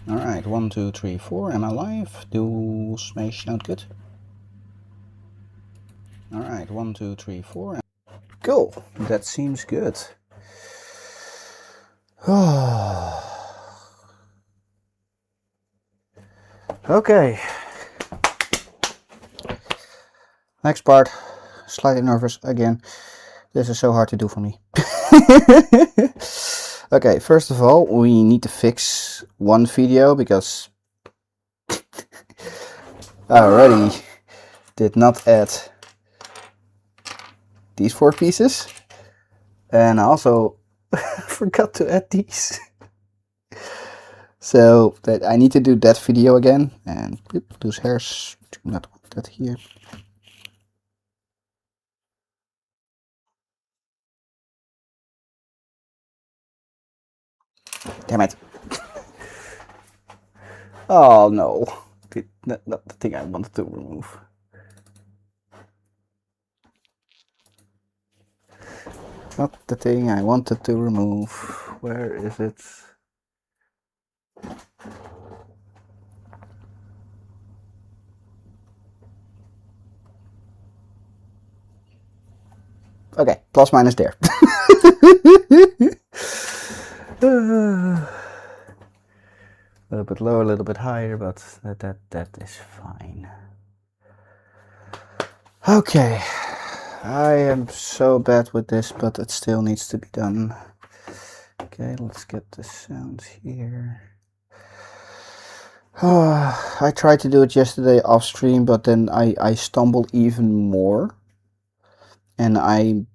Alright, 1, 2, 3, 4. Am I live? Do smash sound good? Alright, 1, 2, 3, 4. Cool, that seems good. Okay. Next part. Slightly nervous again. This is so hard to do for me. Okay, first of all, we need to fix one video because I already did not add these 4 pieces. And I also forgot to add these. So that I need to do that video again. And loose hairs, do not want that here. Damn it. Oh no, not the thing I wanted to remove. Not the thing I wanted to remove. Where is it? Okay, plus minus there. A little bit lower, a little bit higher, but that is fine. Okay, I am so bad with this, but it still needs to be done. Okay, let's get the sound here. I tried to do it yesterday off stream, but then I stumbled even more. And I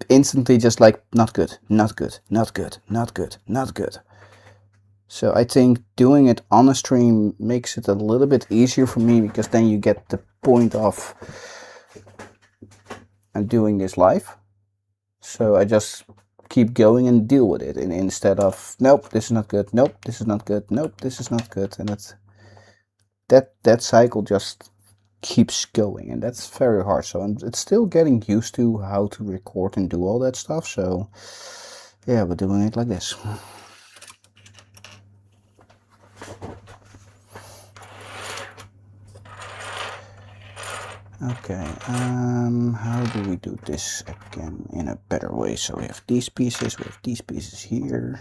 instantly just like, not good, not good, not good, not good, not good. So I think doing it on a stream makes it a little bit easier for me, because then you get the point of I'm doing this live. So I just keep going and deal with it, and instead of nope, this is not good, nope, this is not good, nope, this is not good, and that cycle just keeps going, and that's very hard. So it's still getting used to how to record and do all that stuff. So yeah, we're doing it like this. Okay, how do we do this again in a better way? So we have these pieces here,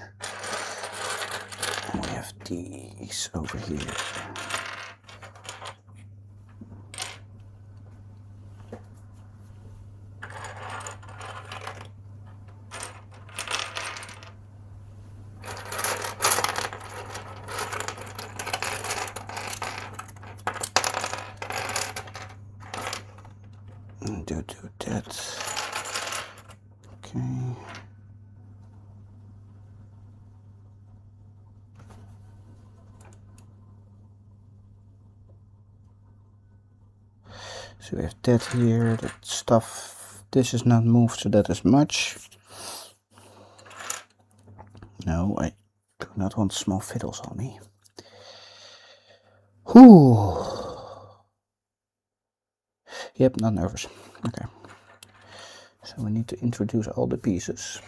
and we have these over here. Do that. Okay. So we have that here, that stuff. This is not moved, so that is much. No, I do not want small fiddles on me. Whew. Yep, not nervous. Okay. So we need to introduce all the pieces.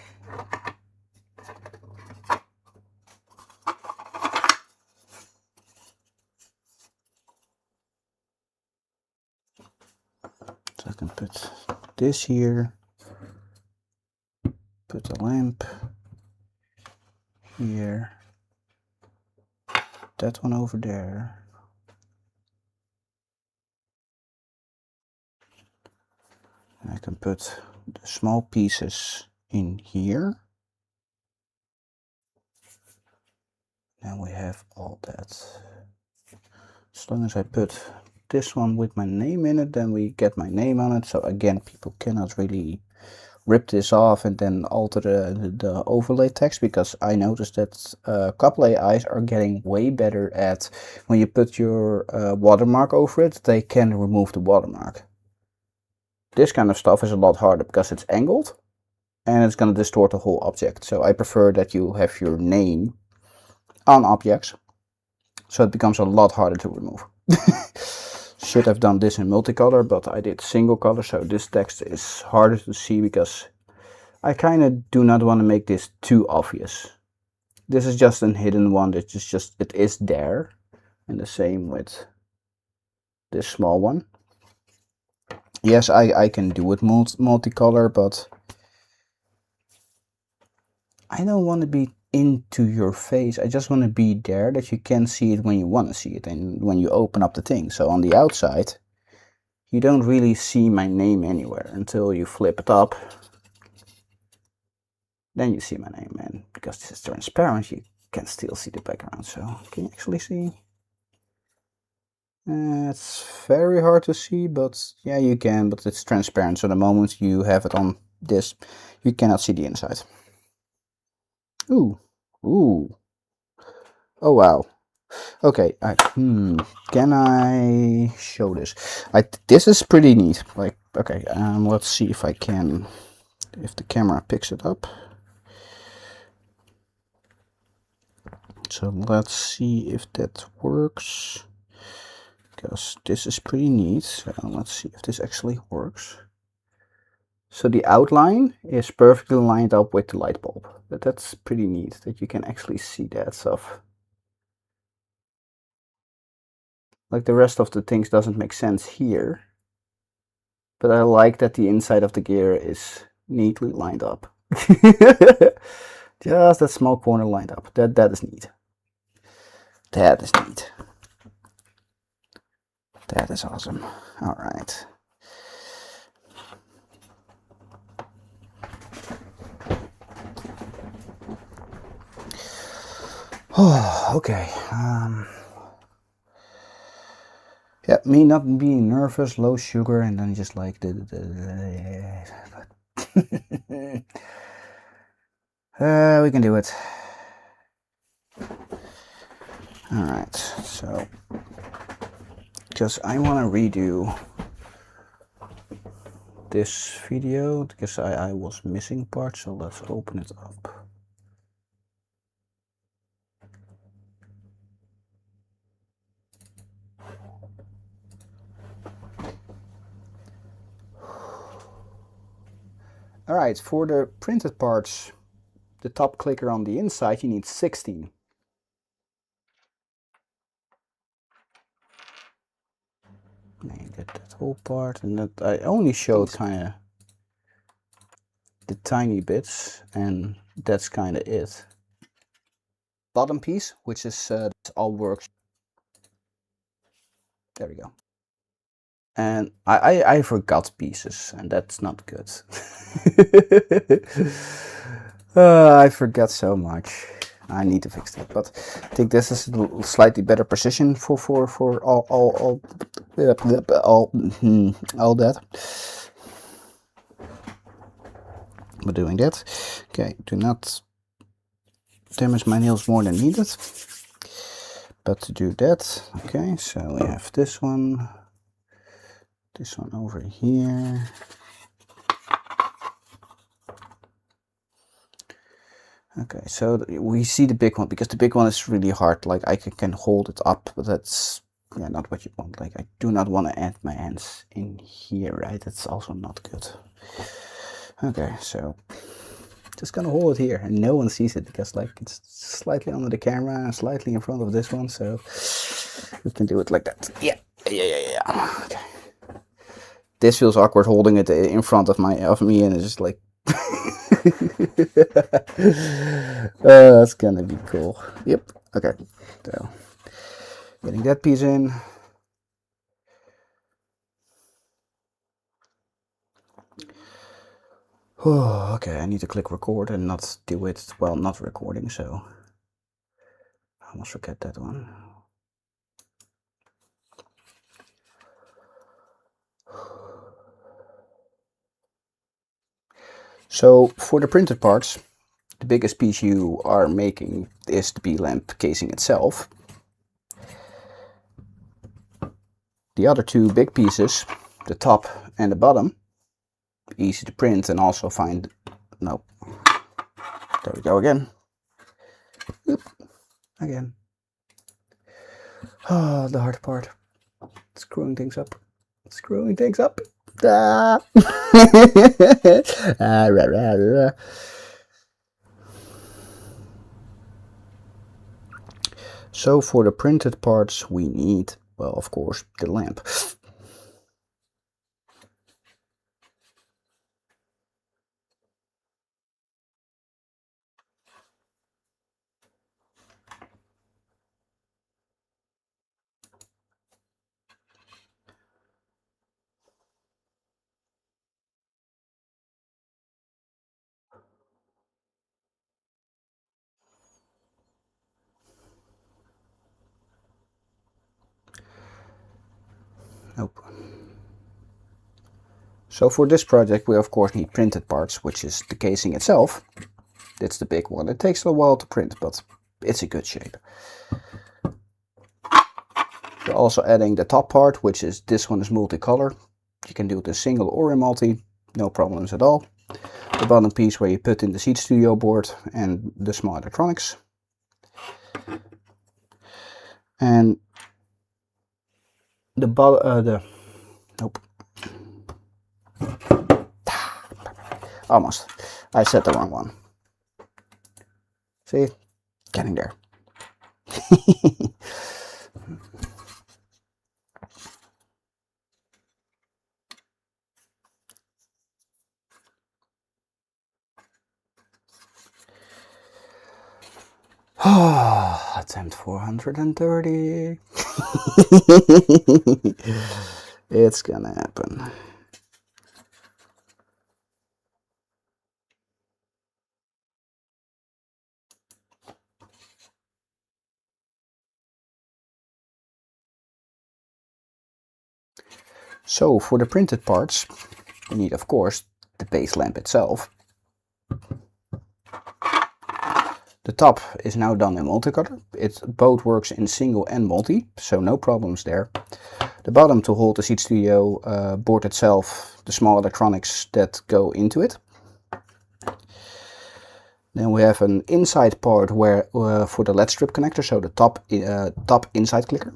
So I can put this here, put a lamp here, that one over there. And I can put the small pieces in here. And we have all that. As long as I put this one with my name in it, then we get my name on it. So again, people cannot really rip this off and then alter the overlay text, because I noticed that a couple AIs are getting way better at, when you put your watermark over it, they can remove the watermark. This kind of stuff is a lot harder because it's angled and it's going to distort the whole object. So I prefer that you have your name on objects, so it becomes a lot harder to remove. Should have done this in multicolor, but I did single color, so this text is harder to see, because I kind of do not want to make this too obvious. This is just a hidden one. It is there, and the same with this small one. Yes, I can do it multicolor, but I don't want to be into your face. I just want to be there that you can see it when you want to see it and when you open up the thing. So on the outside, you don't really see my name anywhere until you flip it up. Then you see my name, and because this is transparent, you can still see the background. So can you actually see? It's very hard to see, but yeah, you can, but it's transparent. So the moment you have it on this, you cannot see the inside. Ooh, ooh. Oh wow. Okay, can I show this? This is pretty neat. Like, okay, let's see if I can, if the camera picks it up. So let's see if that works, because this is pretty neat. So let's see if this actually works. So the outline is perfectly lined up with the light bulb. But that's pretty neat that you can actually see that stuff. Like the rest of the things doesn't make sense here. But I like that the inside of the gear is neatly lined up. Just that small corner lined up. That is neat. That is neat. That is awesome. All right. Oh, okay. Yeah, me not being nervous, low sugar, and then just like we can do it. All right, so because I want to redo this video because I was missing parts, so let's open it up. All right, for the printed parts, the top clicker on the inside, you need 16. And you get that whole part, and that I only showed kind of the tiny bits, and that's kind of it. Bottom piece, which is all works. There we go. And I forgot pieces, and that's not good. I forgot so much. I need to fix that, but I think this is a slightly better position for all that. We're doing that. Okay, do not damage my nails more than needed. But to do that, okay, so we have this one over here. Okay, so we see the big one, because the big one is really hard. Like I can hold it up, but that's not what you want. Like I do not want to add my hands in here, right? That's also not good. Okay, so just gonna hold it here, and no one sees it because like it's slightly under the camera and slightly in front of this one, so we can do it like that. Yeah. Okay. This feels awkward holding it in front of me, and it's just like that's gonna be cool. Yep. Okay. So getting that piece in. Oh, okay, I need to click record and not do it while not recording, so I almost forget that one. So for the printed parts, the biggest piece you are making is the B-Lamp casing itself. The other two big pieces, the top and the bottom, easy to print and also find. No, there we go again. Oop. Again. Oh, the hard part. Screwing things up. Screwing things up. Ah. So for the printed parts we need, well, of course, the lamp. Nope. So for this project we of course need printed parts, which is the casing itself. It's the big one. It takes a while to print, but it's a good shape. We're also adding the top part, which is, this one is multicolor. You can do it in single or in multi, no problems at all. The bottom piece where you put in the Seed Studio board and the small electronics. And the nope. Almost. I said the wrong one. See? Getting there. Oh, attempt 430. It's gonna happen. So for the printed parts, we need of course the base lamp itself. The top is now done in multicolor. It both works in single and multi, so no problems there. The bottom to hold the Seed Studio board itself, the small electronics that go into it. Then we have an inside part where for the LED strip connector, so the top inside clicker.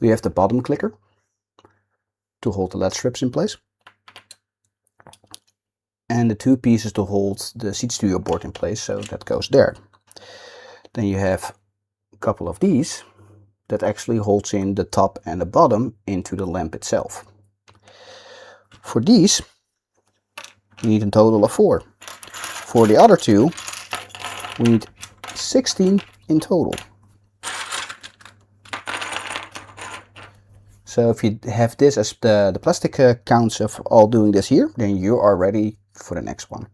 We have the bottom clicker to hold the LED strips in place. And the two pieces to hold the Seed Studio board in place, so that goes there. Then you have a couple of these that actually holds in the top and the bottom into the lamp itself. For these, we need a total of 4. For the other two, we need 16 in total. So if you have this as the plastic counts of all doing this here, then you are ready for the next one.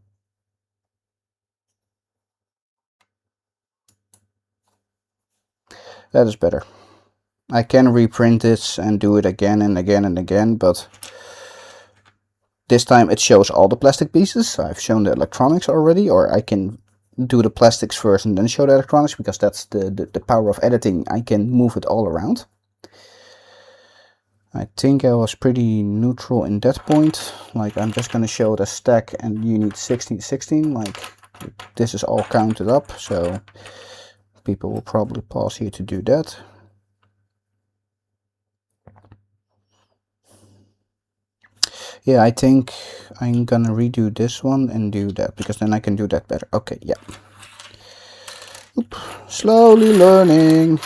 That is better. I can reprint this and do it again and again and again, but this time it shows all the plastic pieces. I've shown the electronics already, or I can do the plastics first and then show the electronics, because that's the power of editing. I can move it all around. I think I was pretty neutral in that point. Like, I'm just going to show the stack and you need 16. Like, this is all counted up, so people will probably pause here to do that. Yeah, I think I'm gonna redo this one and do that, because then I can do that better. Okay, yeah. Oop. Slowly learning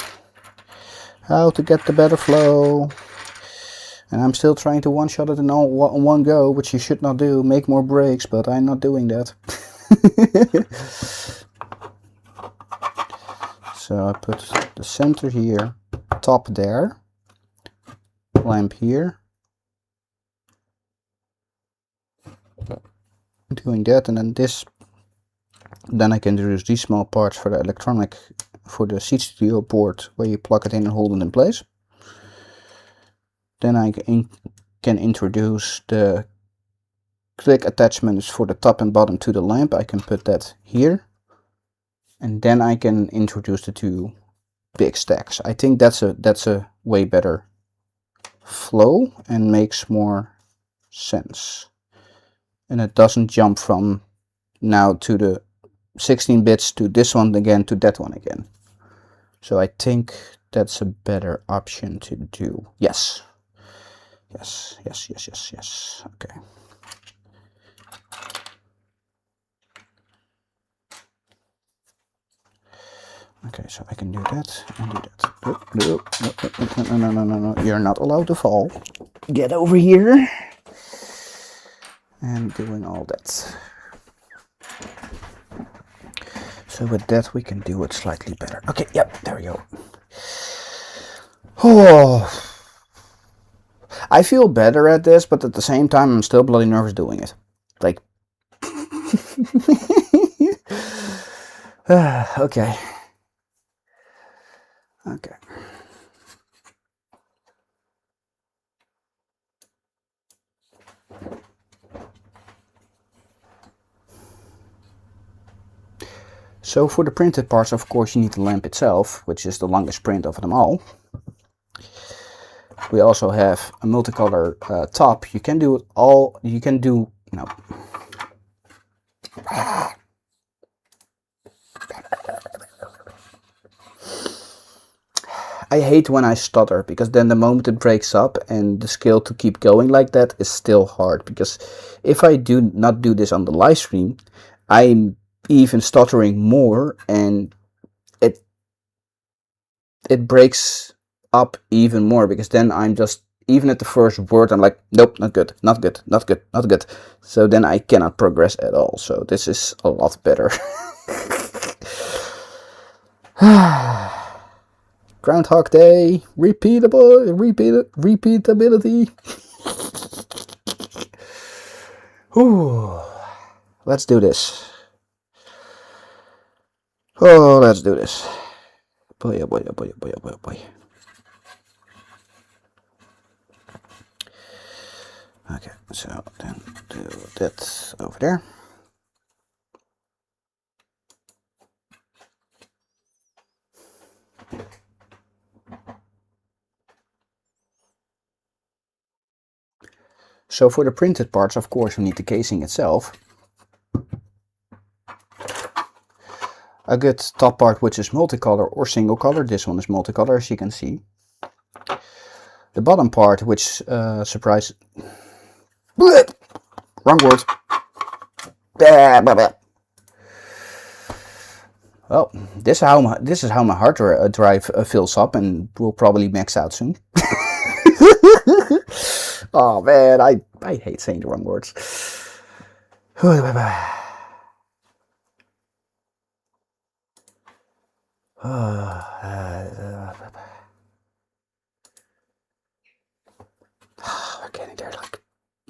how to get the better flow. And I'm still trying to one-shot it in one go, which you should not do. Make more breaks, but I'm not doing that. So I put the center here, top there, lamp here. Doing that, and then this. Then I can use these small parts for the electronic, for the Seed Studio board, where you plug it in and hold it in place. Then I can introduce the click attachments for the top and bottom to the lamp. I can put that here. And then I can introduce the two big stacks. I think that's a way better flow and makes more sense. And it doesn't jump from now to the 16 bits to this one again to that one again. So I think that's a better option to do. Yes. Yes. Okay. Okay, so I can do that and do that. No. You're not allowed to fall. Get over here. And doing all that. So with that we can do it slightly better. Okay, yep, there we go. Oh, I feel better at this, but at the same time I'm still bloody nervous doing it. Like, okay. Okay. So for the printed parts, of course, you need the lamp itself, which is the longest print of them all. We also have a multicolor top. You can do it all. You can do no. I hate when I stutter, because then the moment it breaks up and the skill to keep going like that is still hard, because if I do not do this on the live stream, I'm even stuttering more and it breaks up even more, because then I'm just, even at the first word, I'm like, nope, not good, not good, not good, not good. So then I cannot progress at all. So this is a lot better. Groundhog Day, repeatability. Ooh, let's do this. Oh, let's do this. Boy, oh boy, oh boy, oh boy, oh boy, oh boy. Okay, so then do that over there. So for the printed parts, of course, you need the casing itself. A good top part which is multicolor or single color. This one is multicolor, as you can see. The bottom part, which surprise. Wrong word. Well, this is how my hard drive fills up, and will probably max out soon. Oh man, I hate saying the wrong words. We're getting there. Like,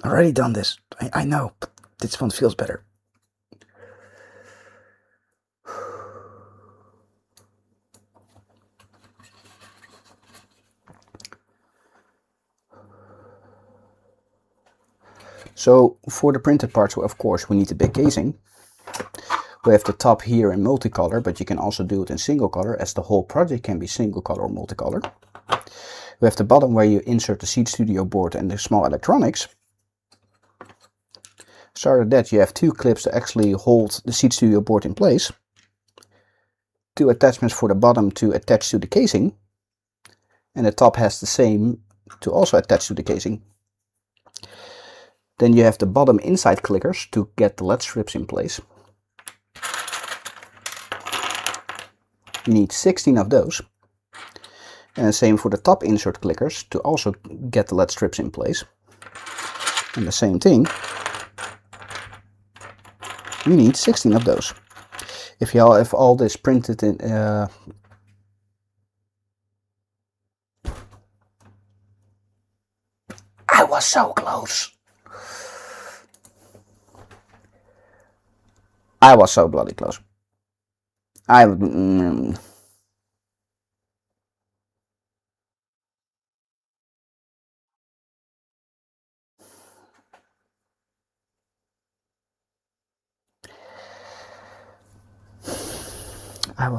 I've already done this. I know, but this one feels better. So for the printed parts, of course, we need the big casing. We have the top here in multicolor, but you can also do it in single color, as the whole project can be single color or multicolor. We have the bottom where you insert the Seed Studio board and the small electronics. Started that, you have two clips to actually hold the Seed Studio board in place. Two attachments for the bottom to attach to the casing. And the top has the same to also attach to the casing. Then you have the bottom inside clickers to get the LED strips in place. You need 16 of those. And the same for the top insert clickers to also get the LED strips in place. And the same thing, you need 16 of those. If you have all this printed in I was so close. I was so bloody close. I was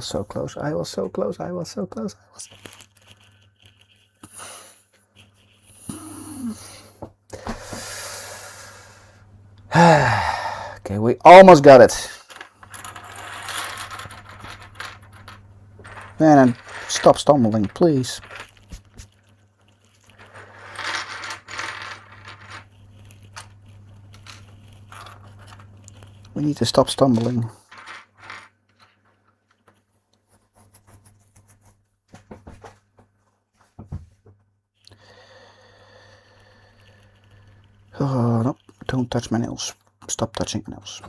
so close. I was so close. I was so close. Okay, we almost got it. Man, stop stumbling, please. We need to stop stumbling. Don't touch my nails. Stop touching my nails.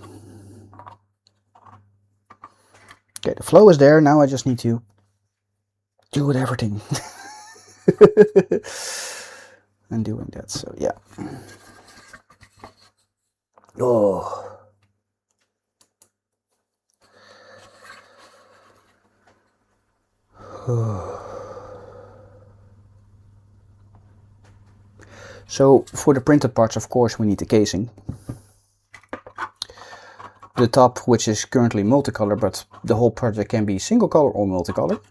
Okay, the flow is there. Now I just need to do with everything. And doing that, so yeah. Oh. So for the printed parts, of course, we need the casing. The top, which is currently multicolor, but the whole project can be single color or multicolor.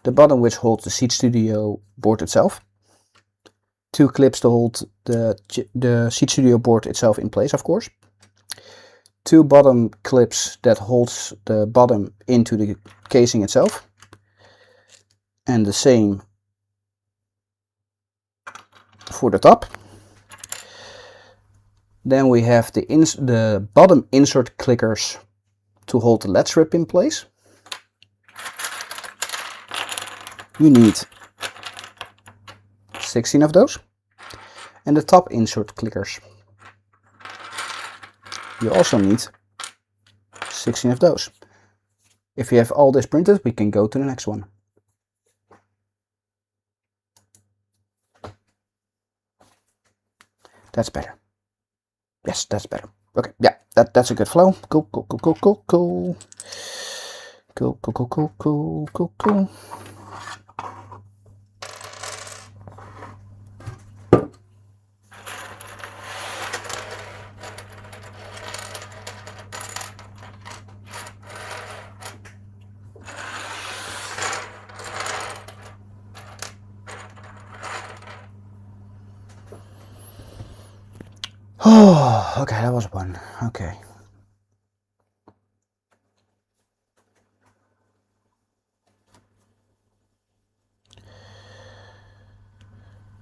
The bottom, which holds the Seed Studio board itself. 2 clips to hold the Seed Studio board itself in place, of course. 2 bottom clips that holds the bottom into the casing itself. And the same for the top. Then we have the bottom insert clickers to hold the LED strip in place. You need 16 of those. And the top insert clickers. You also need 16 of those. If you have all this printed, we can go to the next one. That's better. Yes, that's better. Okay, yeah, that's a good flow. Cool, cool, cool, cool, cool, cool. Cool, cool, cool, cool, cool, cool, cool. Oh, okay, that was one. Okay.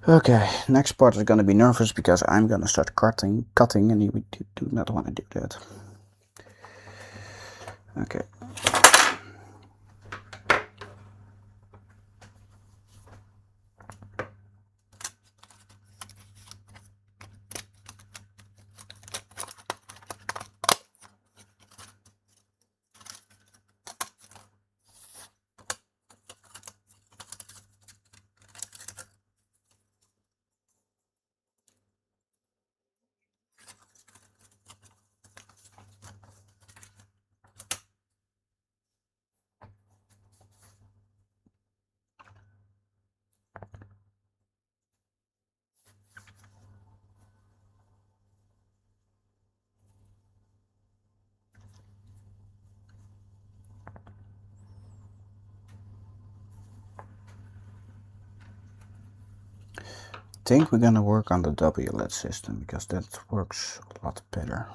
Okay, next part is going to be nervous because I'm going to start cutting, and you do not want to do that. Okay. I think we're gonna work on the WLED system because that works a lot better.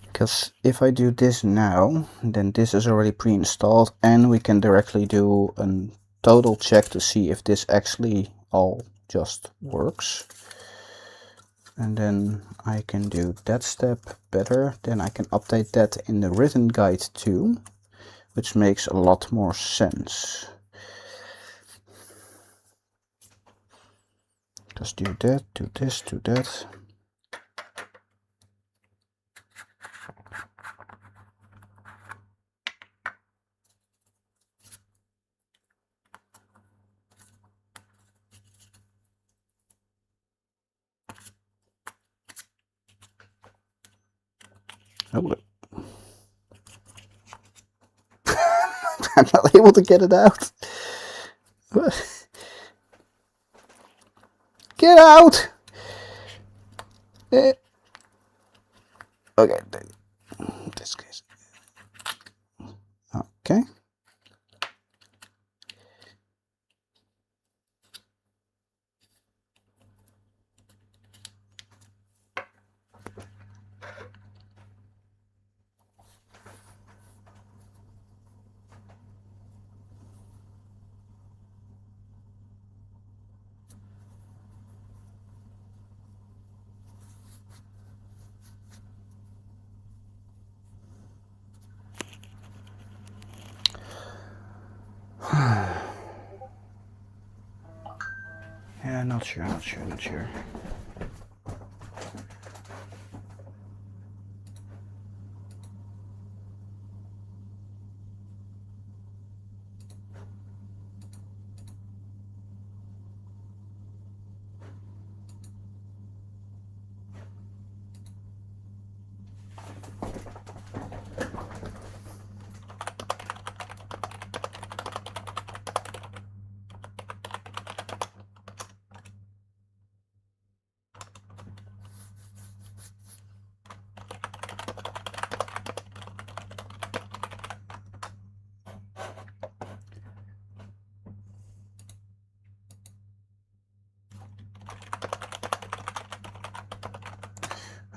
Because if I do this now, then this is already pre-installed and we can directly do a total check to see if this actually all just works. And then I can do that step better. Then I can update that in the written guide too, which makes a lot more sense. Just do that, do this, do that. Oh, I'm not able to get it out. Get out! Okay, in this case. Okay. Yeah, not sure, not sure, not sure.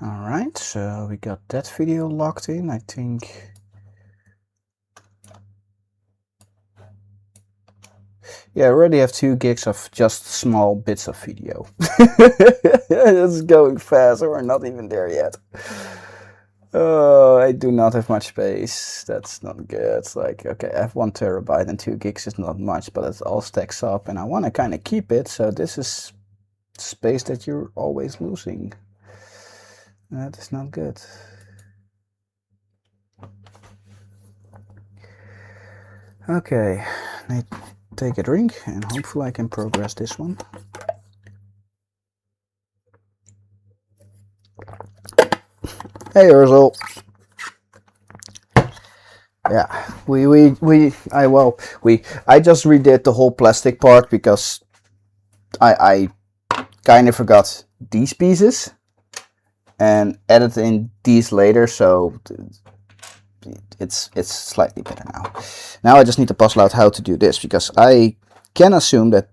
Alright, so we got that video locked in, I think. Yeah, I already have 2 gigs of just small bits of video. It's going fast, we're not even there yet. Oh, I do not have much space. That's not good. It's like, okay, I have 1 terabyte and 2 gigs is not much, but it all stacks up and I want to kind of keep it, so this is space that you're always losing. That is not good. Okay, I take a drink and hopefully I can progress this one. Hey Ursel. Yeah, I just redid the whole plastic part because I kind of forgot these pieces and added in these later, so it's slightly better now. Now I just need to puzzle out how to do this, because I can assume that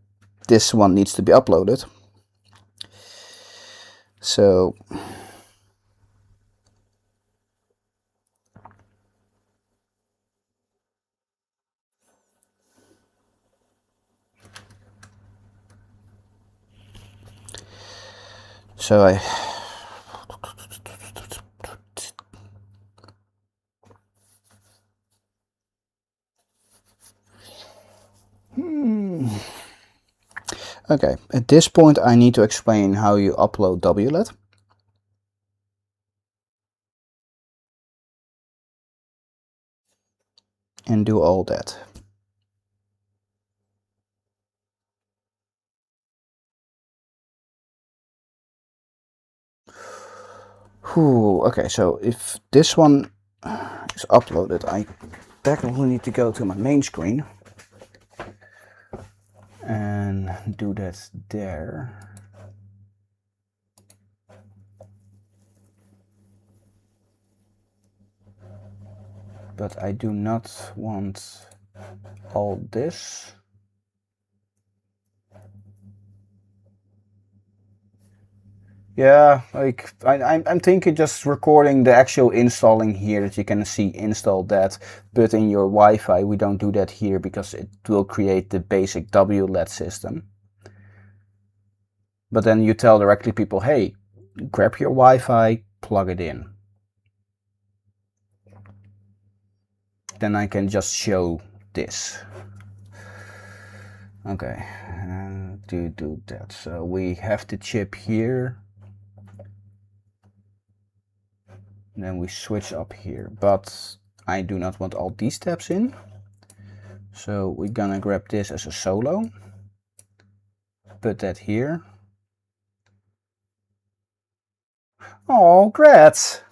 this one needs to be uploaded. So I okay, at this point I need to explain how you upload WLED. And do all that. Whew, okay, so if this one is uploaded, I technically need to go to my main screen and do that there. But I do not want all this. Yeah, like I'm thinking just recording the actual installing here, that you can see install that, but in your Wi-Fi we don't do that here because it will create the basic WLED system. But then you tell directly people, hey, grab your Wi-Fi, plug it in. Then I can just show this. Okay, to do that, so we have the chip here. Then we switch up here, but I do not want all these steps in. So we're gonna grab this as a solo, put that here. Oh, great!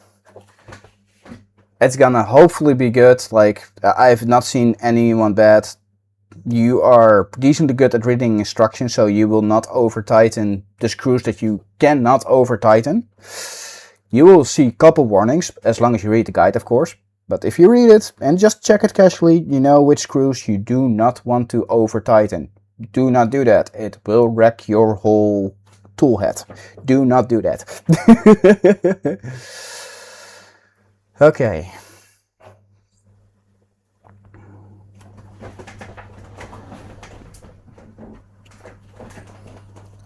It's gonna hopefully be good. Like, I've not seen anyone bad. You are decently good at reading instructions, so you will not over tighten the screws that you cannot over tighten. You will see a couple warnings, as long as you read the guide, of course. But if you read it and just check it casually, you know which screws you do not want to over tighten. Do not do that. It will wreck your whole tool head. Do not do that. Okay.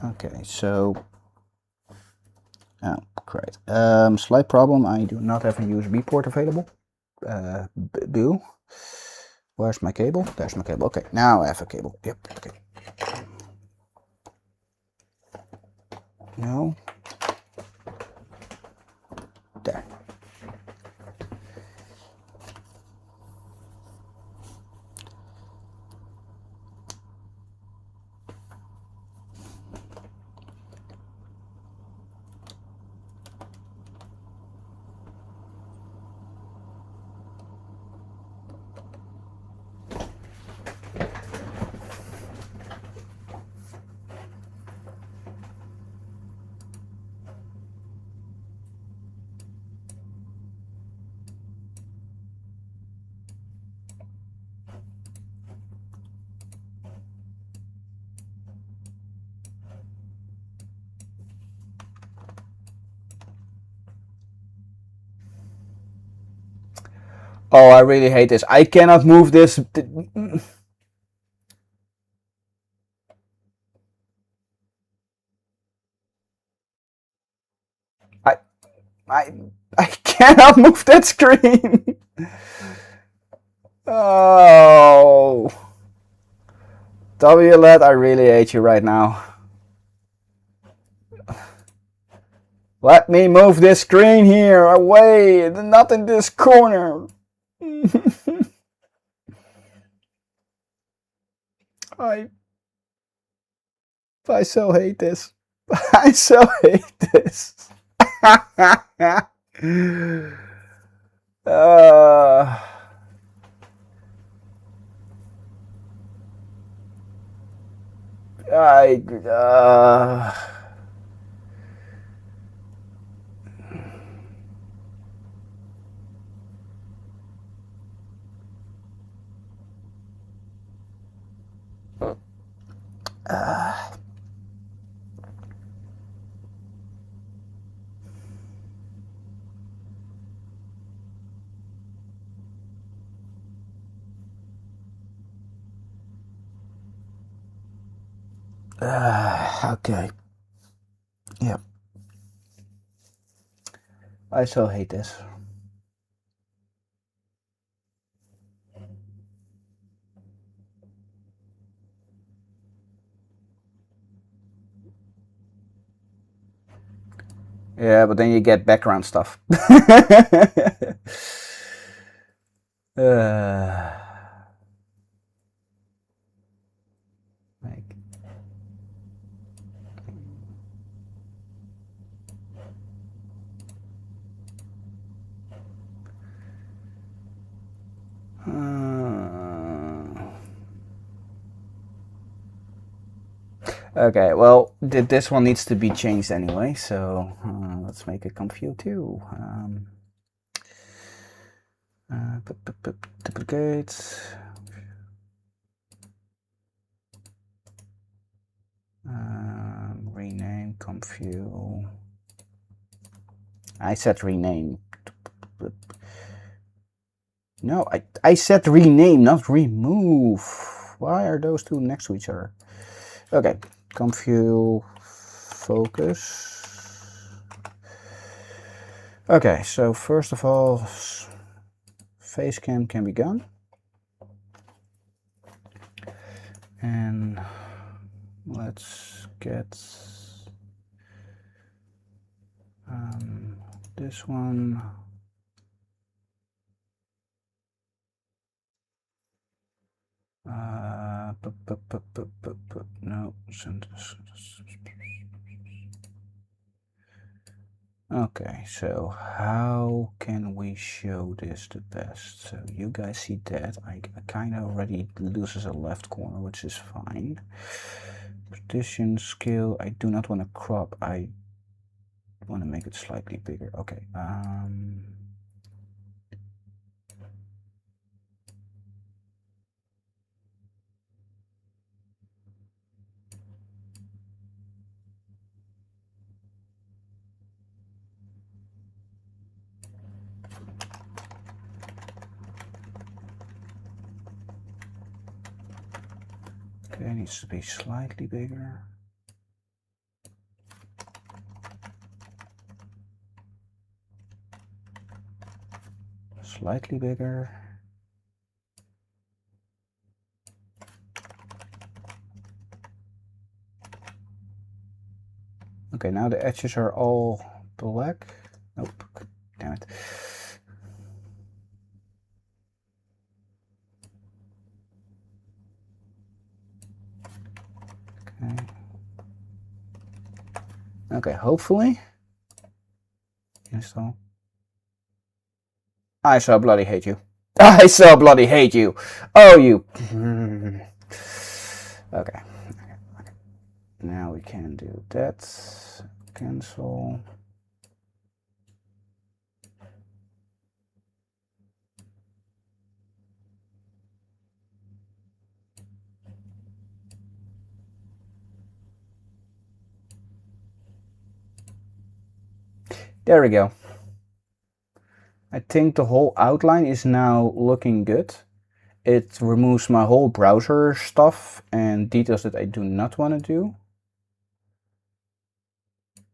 Okay, so oh, great. Slight problem. I do not have a USB port available. Boo. Where's my cable? There's my cable. Okay, now I have a cable. Yep. Okay. No. There. Oh, I really hate this. I cannot move this. I I I cannot move that screen. Oh, WLED, I really hate you right now. Let me move this screen here away, not in this corner. I so hate this. I so hate this. uh, I okay. Yeah. I so hate this. Yeah, but then you get background stuff. Like. Okay, well, this one needs to be changed anyway, so let's make a Comfy 2. Duplicate. Rename Comfy. I said rename. No, I said rename, not remove. Why are those two next to each other? Okay, Comfy focus. Okay, so first of all, face cam can be gone. And let's get this one. No, okay, so how can we show this the best? So you guys see that I kind of already loses a left corner, which is fine. Position, scale, I do not want to crop, I want to make it slightly bigger. Okay, okay, it needs to be slightly bigger. Slightly bigger. Okay, now the edges are all black. Nope, damn it. Okay. Okay, hopefully. Install. I so bloody hate you. I so bloody hate you. Oh, you. Okay. Now we can do that. Cancel. There we go. I think the whole outline is now looking good. It removes my whole browser stuff and details that I do not want to do.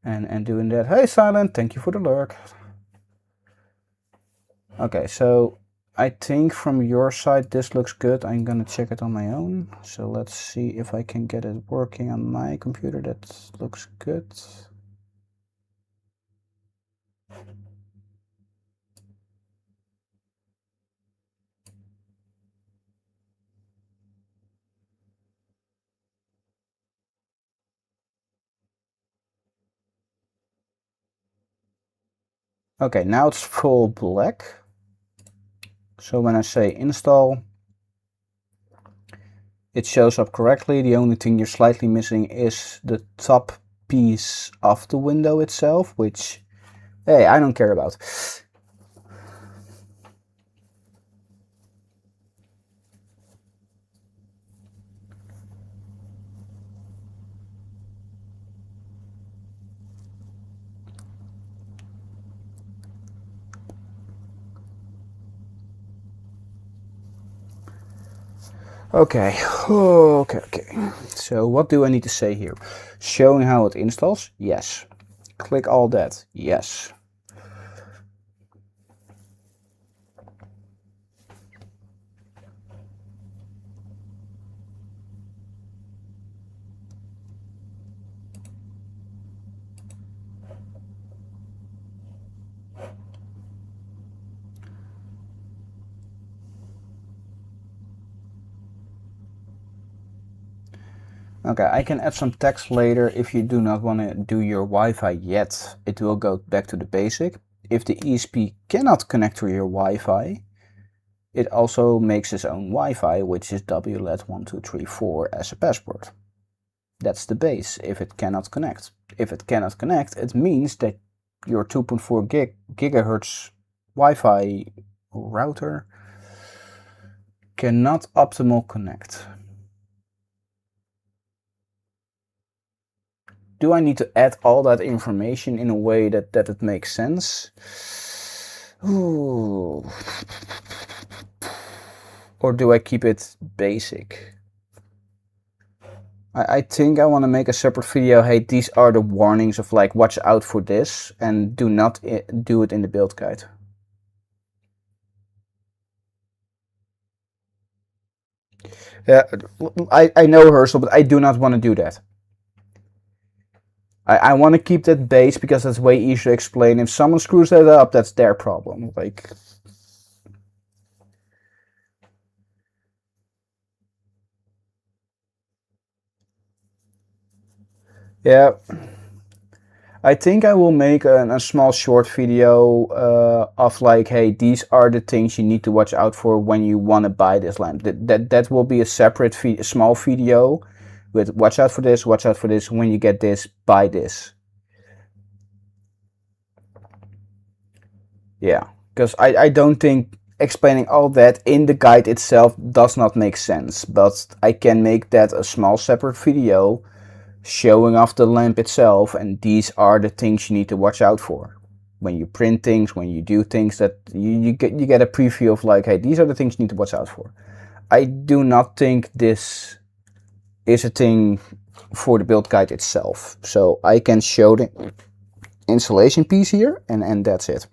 And doing that. Hey Silent, thank you for the lurk. Okay, so I think from your side this looks good. I'm gonna check it on my own. So let's see if I can get it working on my computer. That looks good. Okay, now it's full black. So when I say install, it shows up correctly. The only thing you're slightly missing is the top piece of the window itself, which, hey, I don't care about. Okay, okay. So what do I need to say here? Showing how it installs? Yes. Click all that? Yes. Okay, I can add some text later if you do not want to do your Wi-Fi yet. It will go back to the basic. If the ESP cannot connect to your Wi-Fi, it also makes its own Wi-Fi, which is WLED1234 as a password. That's the base if it cannot connect. If it cannot connect, it means that your 2.4 gigahertz Wi-Fi router cannot optimal connect. Do I need to add all that information in a way that it makes sense? Ooh. Or do I keep it basic? I think I want to make a separate video. Hey, these are the warnings of like, watch out for this, and do not do it in the build guide. Yeah, I know Herschel, but I do not want to do that. I want to keep that base because that's way easier to explain. If someone screws that up, that's their problem. Like, yeah. I think I will make a small short video of like, hey, these are the things you need to watch out for when you want to buy this lamp. That will be a separate small video with watch out for this, when you get this, buy this. Yeah, because I don't think explaining all that in the guide itself does not make sense, but I can make that a small separate video showing off the lamp itself, and these are the things you need to watch out for when you print things, when you do things, that you get a preview of like, hey, these are the things you need to watch out for. I do not think this is a thing for the build guide itself, so I can show the installation piece here, and that's it.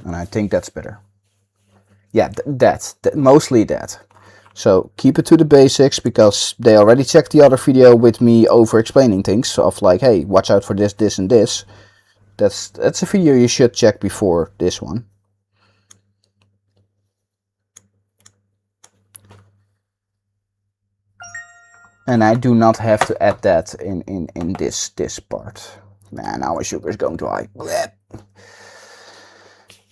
And I think that's better. Yeah, that mostly that. So keep it to the basics, because they already checked the other video with me over explaining things of like, hey, watch out for this, this and this. That's a video you should check before this one. And I do not have to add that in this part. Man, now my sugar is going to high. Blech.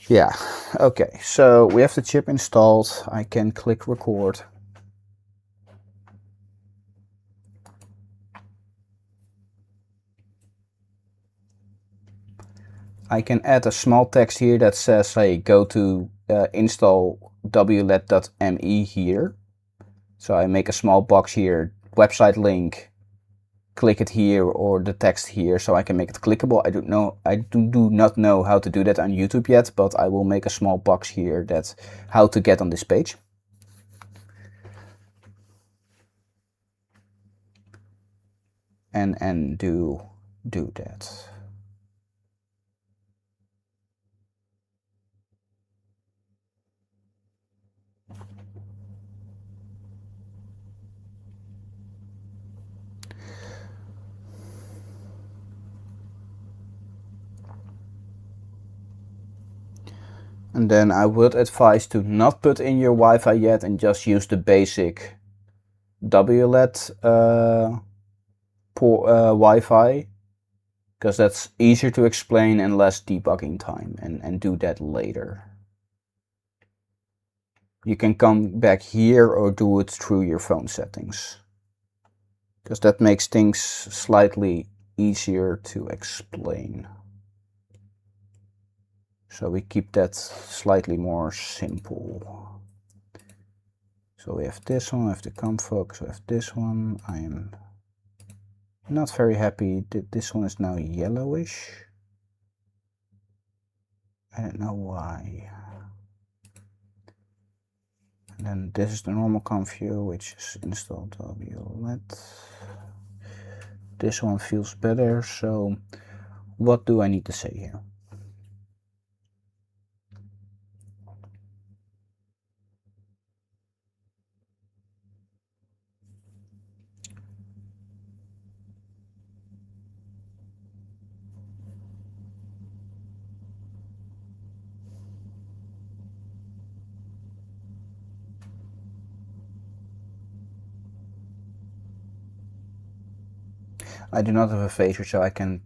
Yeah, okay, so we have the chip installed. I can click record. I can add a small text here that says, hey, go to install WLED.me here. So I make a small box here, website link, click it here, or the text here, so I can make it clickable. I do not know how to do that on YouTube yet, but I will make a small box here that's how to get on this page. And do that. And then I would advise to not put in your Wi-Fi yet and just use the basic WLED Wi-Fi, because that's easier to explain and less debugging time, and do that later. You can come back here or do it through your phone settings, because that makes things slightly easier to explain. So we keep that slightly more simple. So we have this one, we have the comp focus, we have this one. I am not very happy that this one is now yellowish. I don't know why. And then this is the normal comp view, which is installed WLED. This one feels better, so what do I need to say here? I do not have a phaser, so I can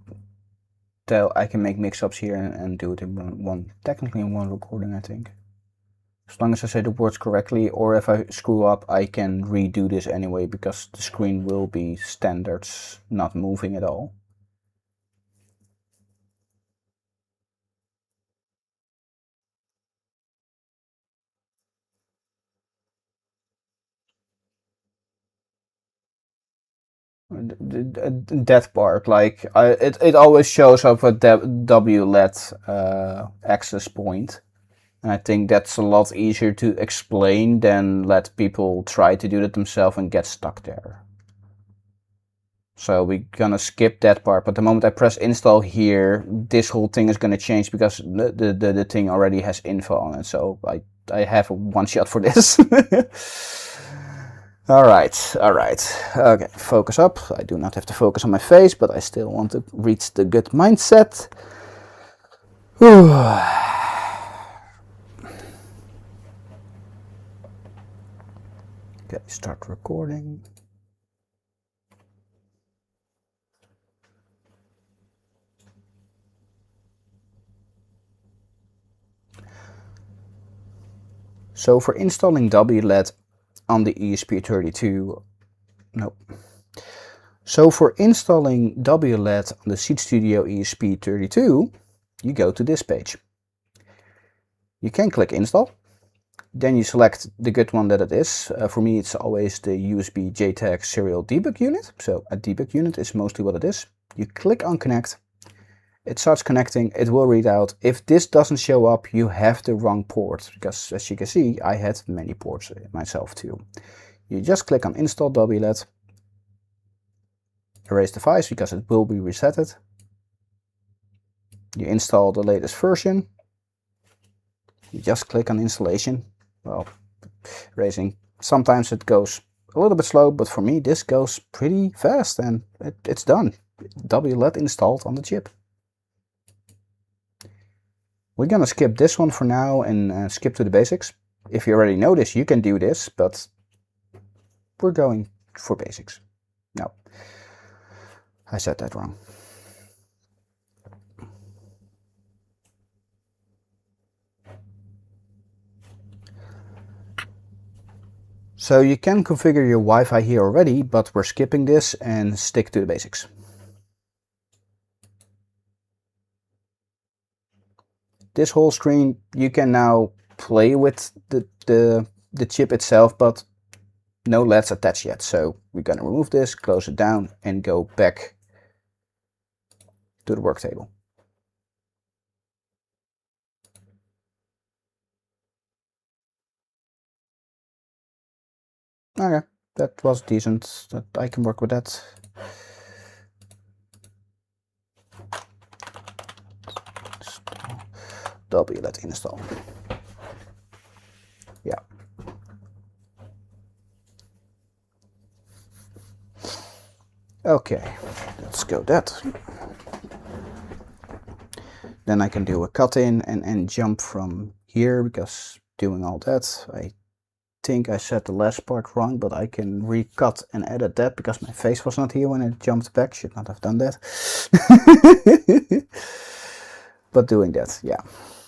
make mix-ups here and do it in technically in one recording, I think. As long as I say the words correctly, or if I screw up, I can redo this anyway, because the screen will be standards, not moving at all. That part, like it always shows up a WLED access point, and I think that's a lot easier to explain than let people try to do that themselves and get stuck there. So we're gonna skip that part, but the moment I press install here, this whole thing is gonna change, because the thing already has info on it. So I have a one shot for this. All right. Okay, focus up. I do not have to focus on my face, but I still want to reach the good mindset. Okay, start recording. So for installing WLED on the ESP32, nope. So for installing WLED on the Seeed Studio ESP32, you go to this page. You can click install. Then you select the good one that it is. For me, it's always the USB JTAG serial debug unit. So a debug unit is mostly what it is. You click on connect. It starts connecting, it will read out. If this doesn't show up, you have the wrong port, because as you can see, I had many ports myself too. You just click on install WLED, erase the files because it will be resetted. You install the latest version. You just click on installation. Well, erasing Sometimes it goes a little bit slow, but for me this goes pretty fast, and it's done. WLED installed on the chip. We're gonna skip this one for now and skip to the basics. If you already know this, you can do this, but we're going for basics. No, I said that wrong. So you can configure your Wi-Fi here already, but we're skipping this and stick to the basics. This whole screen, you can now play with the chip itself, but no LEDs attached yet. So we're going to remove this, close it down, and go back to the work table. Okay, that was decent. That I can work with that. WLED install. Yeah. Okay, let's go that. Then I can do a cut in and jump from here, because doing all that, I think I said the last part wrong, but I can recut and edit that because my face was not here when it jumped back. Should not have done that. But doing that, yeah.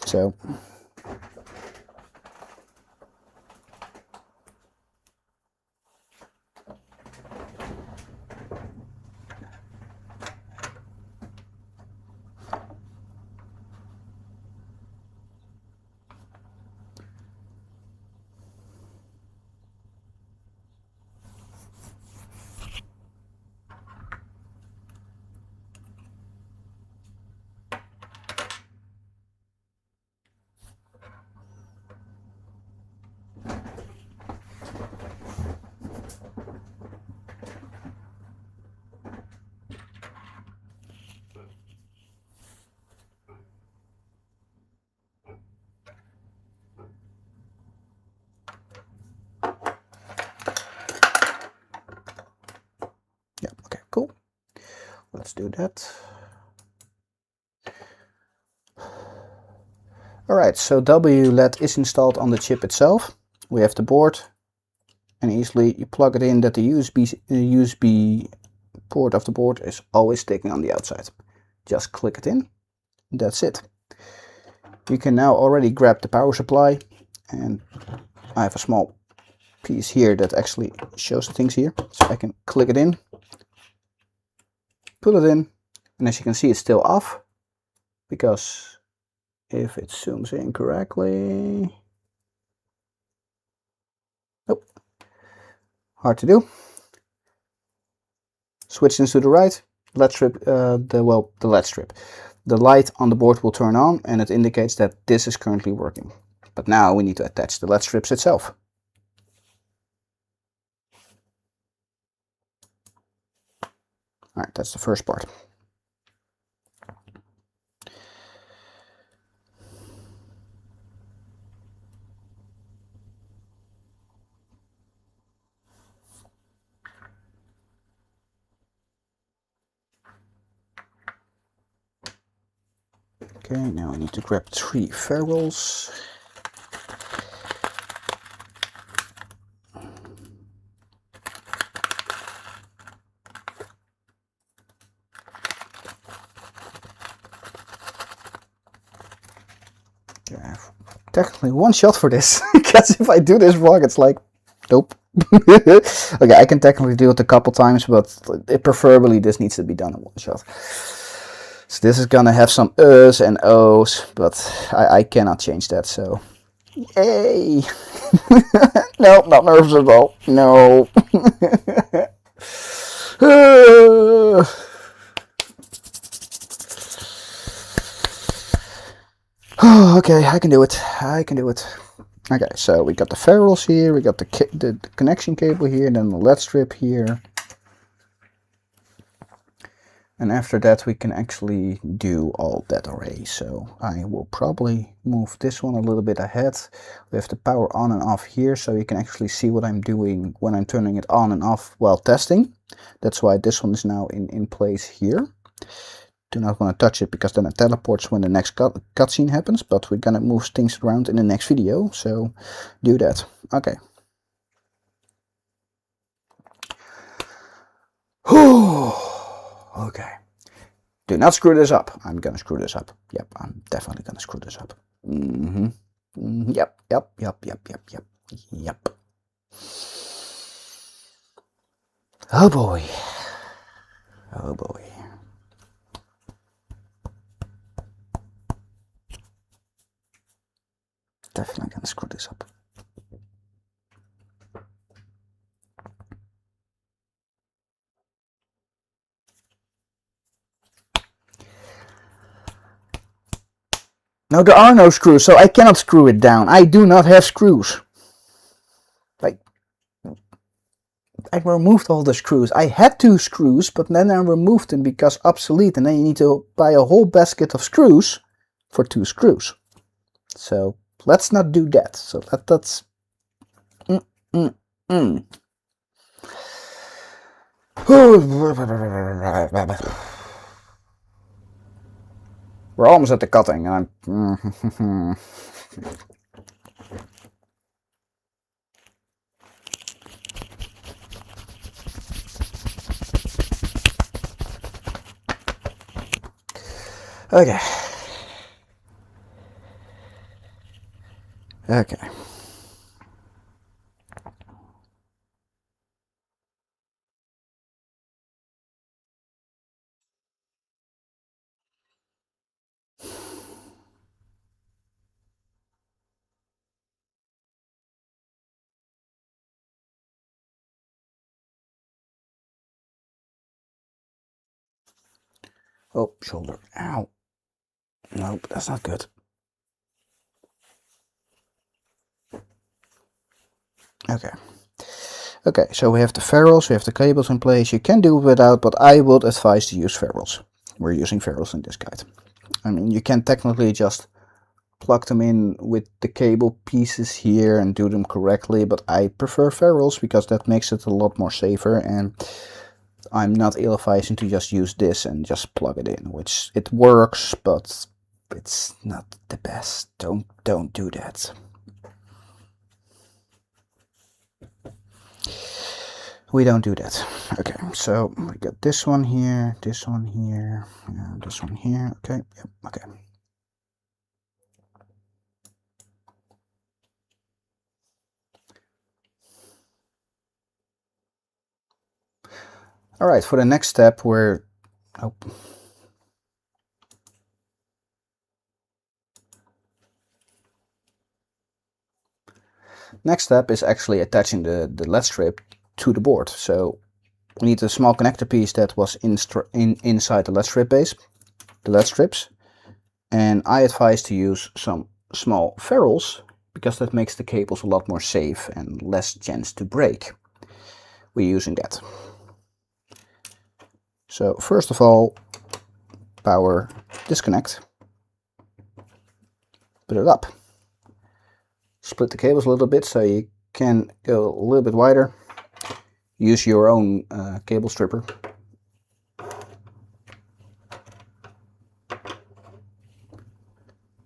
So yeah, okay, cool. Let's do that. Alright, so WLED is installed on the chip itself. We have the board, and easily you plug it in that the USB port of the board is always sticking on the outside. Just click it in, that's it. You can now already grab the power supply, and I have a small piece here that actually shows the things here. So I can click it in, put it in, and as you can see it's still off, because if it zooms in correctly, nope, hard to do. Switch this to the right, LED strip, the LED strip. The light on the board will turn on and it indicates that this is currently working. But now we need to attach the LED strips itself. Alright, that's the first part. Okay, now I need to grab 3 ferrules. Okay, I have technically 1 shot for this, because if I do this wrong, it's like, nope. Okay, I can technically do it a couple times, but preferably this needs to be done in 1 shot. So this is gonna have some U's and O's, but I cannot change that, so yay! No, not nervous at all. No. Okay, I can do it. I can do it. Okay, so we got the ferrules here, we got the connection cable here, and then the LED strip here. And after that we can actually do all that array. So I will probably move this one a little bit ahead. We have the power on and off here, so you can actually see what I'm doing when I'm turning it on and off while testing. That's why this one is now in place here. Do not want to touch it because then it teleports when the next cutscene happens, but we're gonna move things around in the next video, so do that. Okay. Okay. Do not screw this up. I'm gonna screw this up. Yep, I'm definitely gonna screw this up. Yep. Oh boy. Oh boy. Definitely gonna screw this up. No, there are no screws, so I cannot screw it down. I do not have screws. Like, I removed all the screws. I had 2 screws, but then I removed them because obsolete, and then you need to buy a whole basket of screws for 2 screws. So let's not do that. So that's We're almost at the cutting. Okay. Okay. Oh, shoulder. Ow. Nope, that's not good. Okay. Okay, so we have the ferrules, we have the cables in place. You can do it without, but I would advise to use ferrules. We're using ferrules in this guide. I mean, you can technically just plug them in with the cable pieces here and do them correctly, but I prefer ferrules because that makes it a lot more safer, and I'm not advising to just use this and just plug it in, which it works, but it's not the best. Don't do that. We don't do that. Okay, so we got this one here, this one here, this one here. Okay, yep, okay. All right, for the next step, next step is actually attaching the LED strip to the board. So we need a small connector piece that was inside the LED strip base, the LED strips, and I advise to use some small ferrules because that makes the cables a lot more safe and less chance to break. We're using that. So first of all, power disconnect, put it up, split the cables a little bit so you can go a little bit wider. Use your own cable stripper.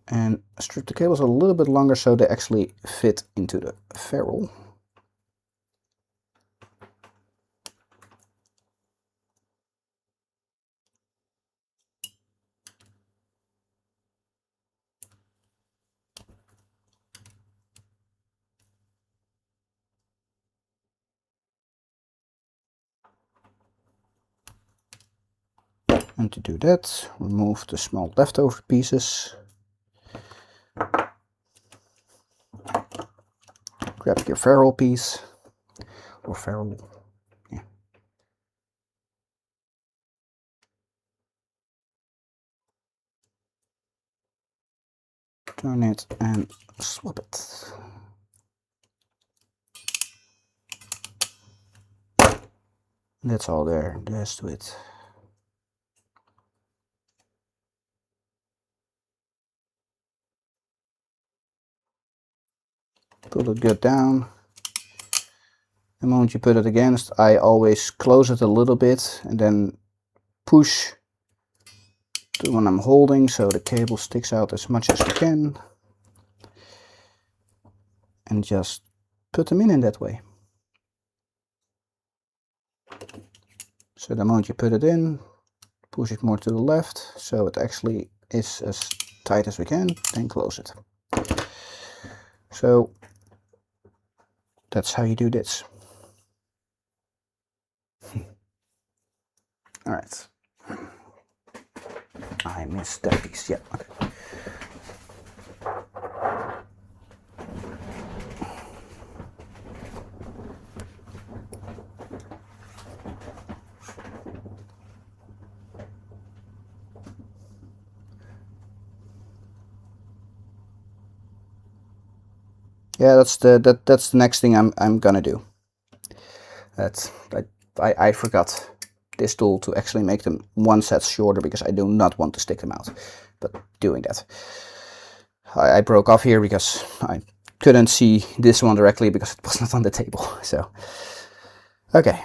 And strip the cables a little bit longer so they actually fit into the ferrule. And to do that, remove the small leftover pieces. Grab your ferrule piece, or ferrule, yeah. Turn it and swap it. That's all there is to it. pull it good down. The moment you put it against, I always close it a little bit and then push the one I'm holding so the cable sticks out as much as we can. And just put them in that way. So the moment you put it in, push it more to the left so it actually is as tight as we can, then close it. So that's how you do this. All right. I missed that piece. Yeah. Okay. Yeah, that's the next thing I'm gonna do. I forgot this tool to actually make them one set shorter because I do not want to stick them out. But doing that, I broke off here because I couldn't see this one directly because it was not on the table. So okay.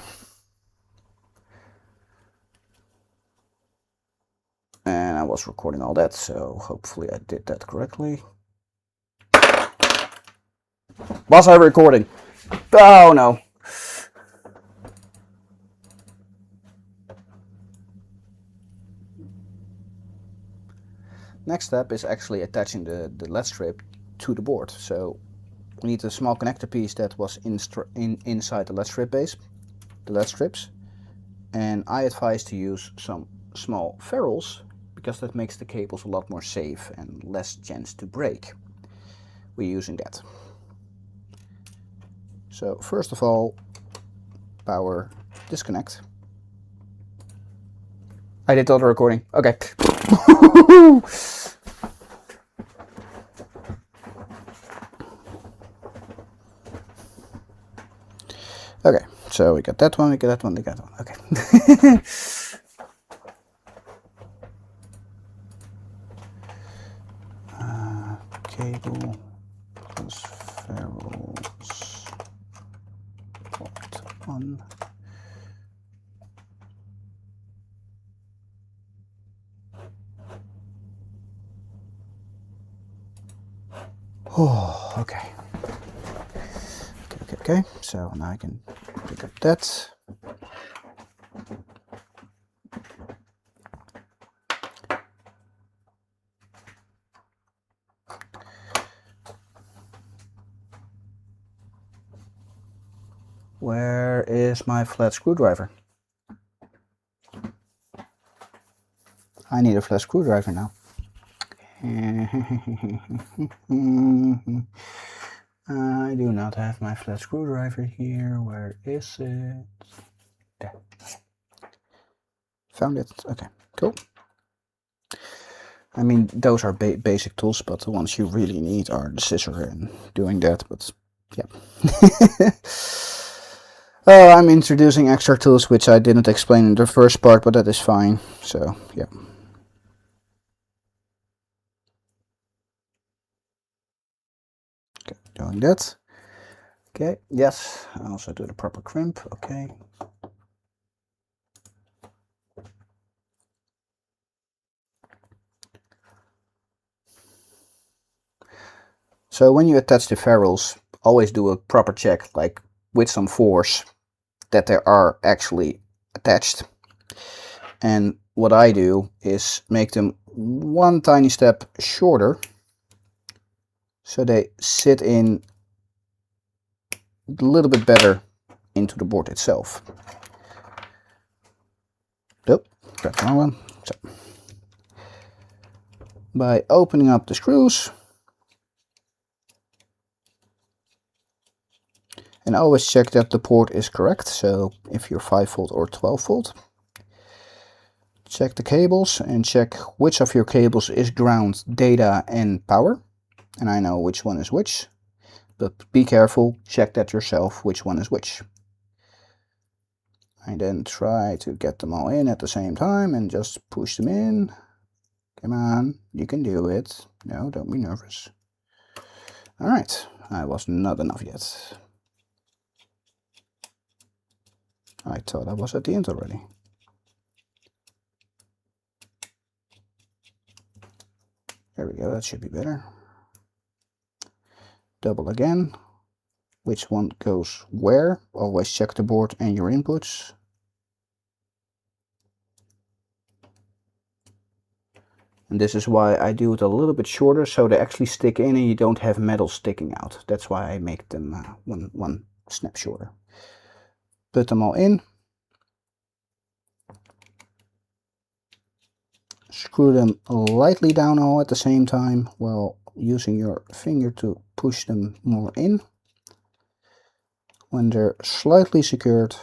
And I was recording all that, so hopefully I did that correctly. Was I recording? Oh no. Next step is actually attaching the LED strip to the board. So we need a small connector piece that was inside the LED strip base, the LED strips. And I advise to use some small ferrules because that makes the cables a lot more safe and less chance to break. We're using that. So first of all, power disconnect. I did all the recording. Okay. Okay, so we got that one, we got that one, we got that one. Okay. Cable plus ferrules. Port on. Oh, okay. Okay, so now I can pick up that. Where is my flat screwdriver? I need a flat screwdriver now. I do not have my flat screwdriver here. Where is it? There. Found it. Okay, cool. I mean, those are basic tools, but the ones you really need are the scissor and doing that, but yeah. Oh, I'm introducing extra tools, which I didn't explain in the first part, but that is fine. So, yeah. Okay, doing that. Okay, yes, I also do the proper crimp. Okay. So when you attach the ferrules, always do a proper check, like with some force, that they are actually attached. And what I do is make them one tiny step shorter, so they sit in a little bit better into the board itself. Nope, grab the wrong one. So, by opening up the screws, and always check that the port is correct. So if you're 5V or 12V, check the cables and check which of your cables is ground, data and power. And I know which one is which, but be careful, check that yourself, which one is which. And then try to get them all in at the same time and just push them in. Come on, you can do it. No, don't be nervous. Alright, I was not enough yet. I thought I was at the end already. There we go, that should be better. Double again. Which one goes where? Always check the board and your inputs. And this is why I do it a little bit shorter, so they actually stick in and you don't have metal sticking out. That's why I make them one snap shorter. Put them all in. Screw them lightly down all at the same time while using your finger to push them more in. When they're slightly secured,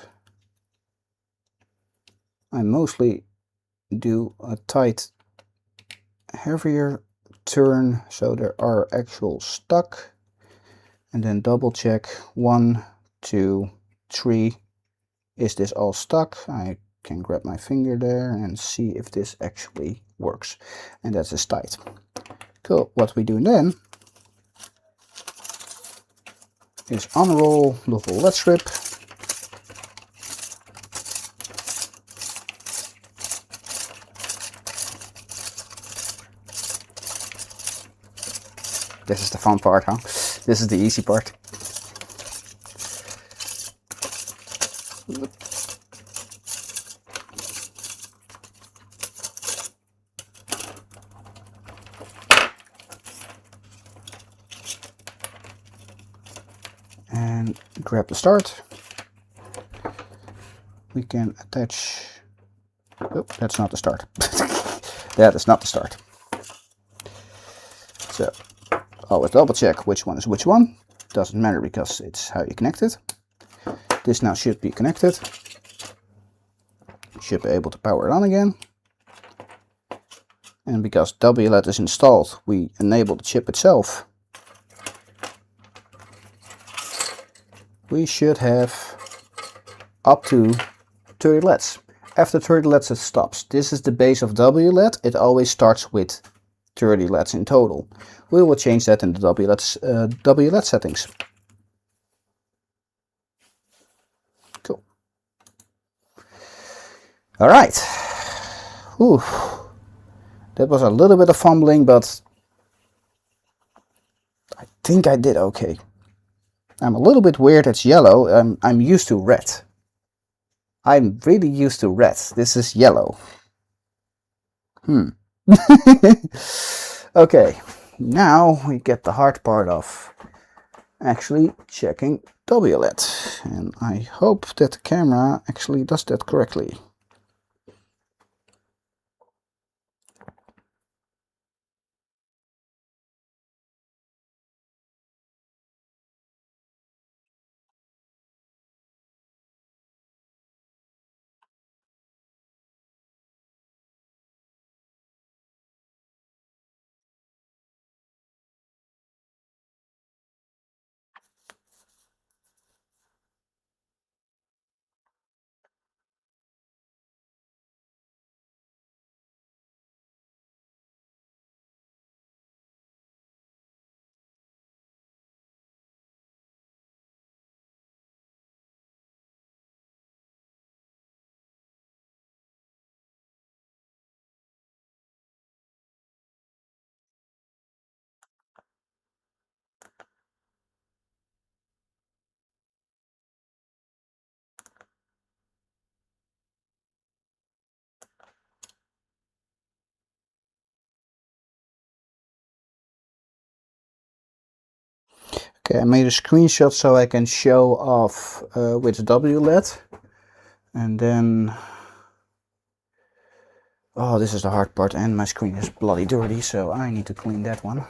I mostly do a tight, heavier turn so they are actual stuck, and then double check 1, 2, 3. Is this all stuck? I can grab my finger there and see if this actually works, and that is tight. Cool. What we do then is unroll the whole LED strip. This is the fun part, huh? This is the easy part. And grab the start. We can attach. Oh, that's not the start. That is not the start. So always double check which one is which one. Doesn't matter because it's how you connect it. This now should be connected. Should be able to power it on again. And because WLED is installed, we enable the chip itself. We should have up to 30 LEDs. After 30 LEDs it stops. This is the base of WLED. It always starts with 30 LEDs in total. We will change that in the WLED settings. Cool. Alright. Whew. That was a little bit of fumbling, but I think I did okay. I'm a little bit weird, it's yellow. I'm used to red. I'm really used to red. This is yellow. Okay, now we get the hard part of actually checking WLED. And I hope that the camera actually does that correctly. Okay, I made a screenshot so I can show off with WLED. And then, oh, this is the hard part, and my screen is bloody dirty, so I need to clean that one.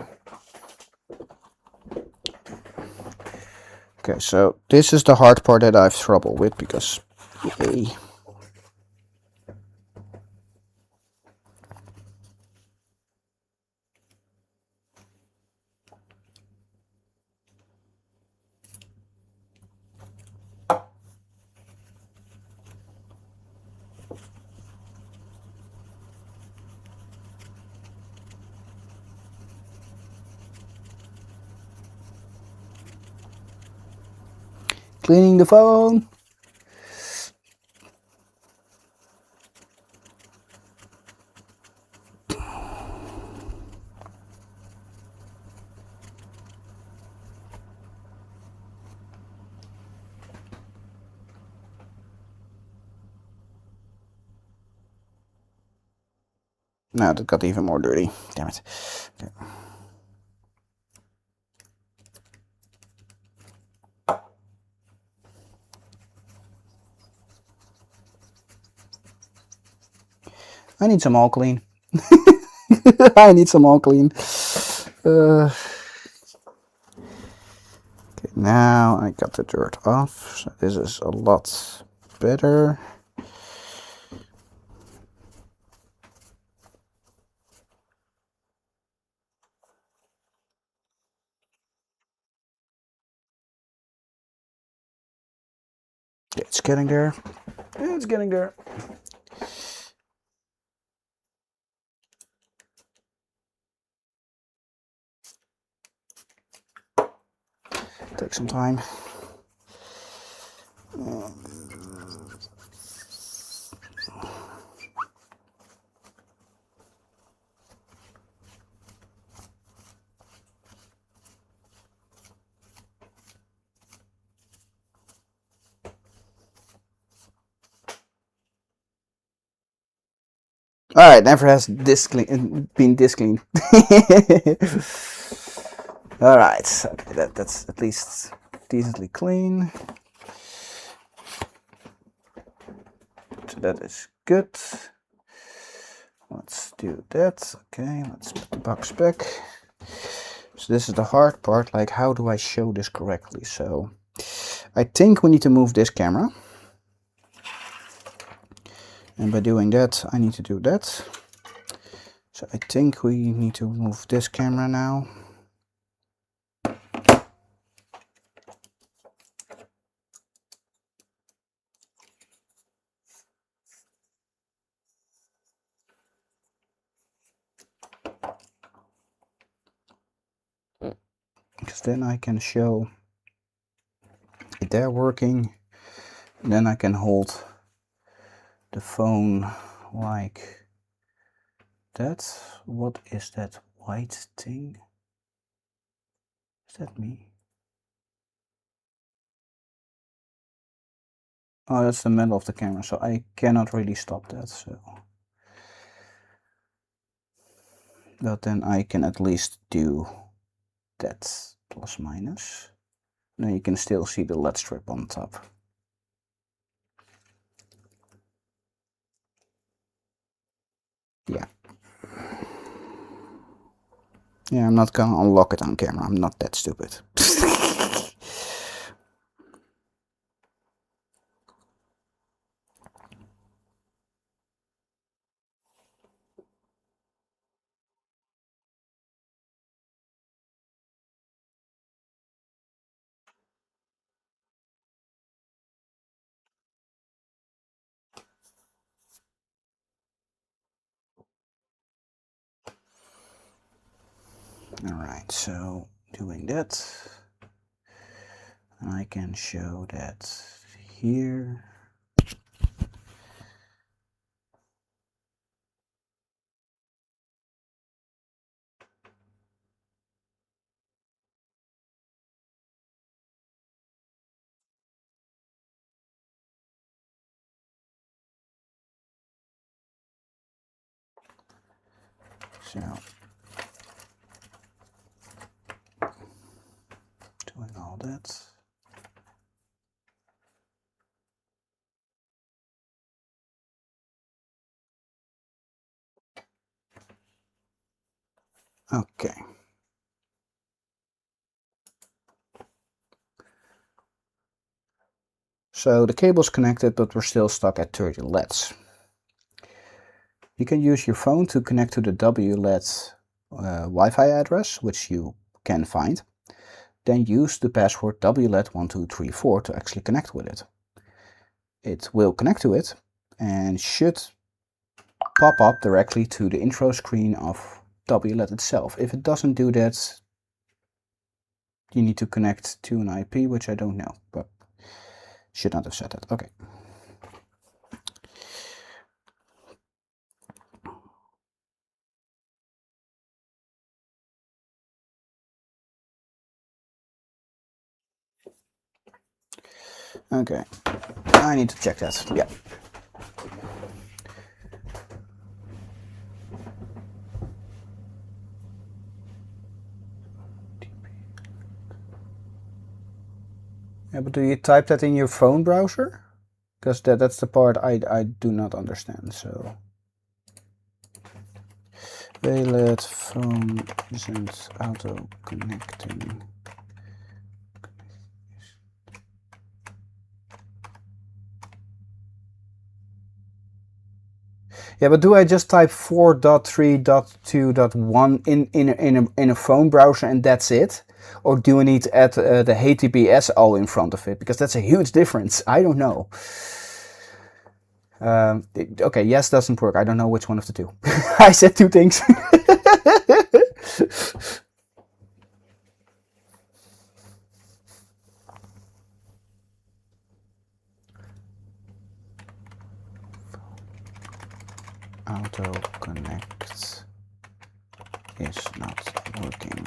Okay, so this is the hard part that I have trouble with because, yay. Cleaning the phone. No, that got even more dirty. Damn it. Okay. I need some all clean. I need some all clean. Okay, now I got the dirt off. So this is a lot better. Yeah, it's getting there. It's getting there. Take some time. Alright, never has this clean, been this clean. Alright, okay, that's at least decently clean. So that is good. Let's do that. Okay, let's put the box back. So this is the hard part, like how do I show this correctly? So I think we need to move this camera. And by doing that, I need to do that. So I think we need to move this camera now. Because then I can show it there working. And then I can hold the phone like that. What is that white thing? Is that me? Oh, that's the middle of the camera, so I cannot really stop that. So, but then I can at least do that plus minus. Then you can still see the LED strip on top. Yeah. Yeah, I'm not gonna unlock it on camera. I'm not that stupid. Alright, so doing that, I can show that here. So, doing all that. Okay. So the cable's connected, but we're still stuck at 30 LEDs. You can use your phone to connect to the WLED Wi-Fi address, which you can find. Then use the password WLED1234 to actually connect with it. It will connect to it and should pop up directly to the intro screen of WLED itself. If it doesn't do that, you need to connect to an IP, which I don't know, but Should not have said that. Okay. Okay. I need to check that. Yeah. Yeah, but do you type that in your phone browser? Because that's the part I do not understand. So WLED phone isn't auto connecting. Yeah, but do I just type 4.3.2.1 in a phone browser and that's it? Or do I need to add the HTTPS all in front of it? Because that's a huge difference. I don't know. Okay, yes doesn't work. I don't know which one of the two. I said two things. Auto connect is not working.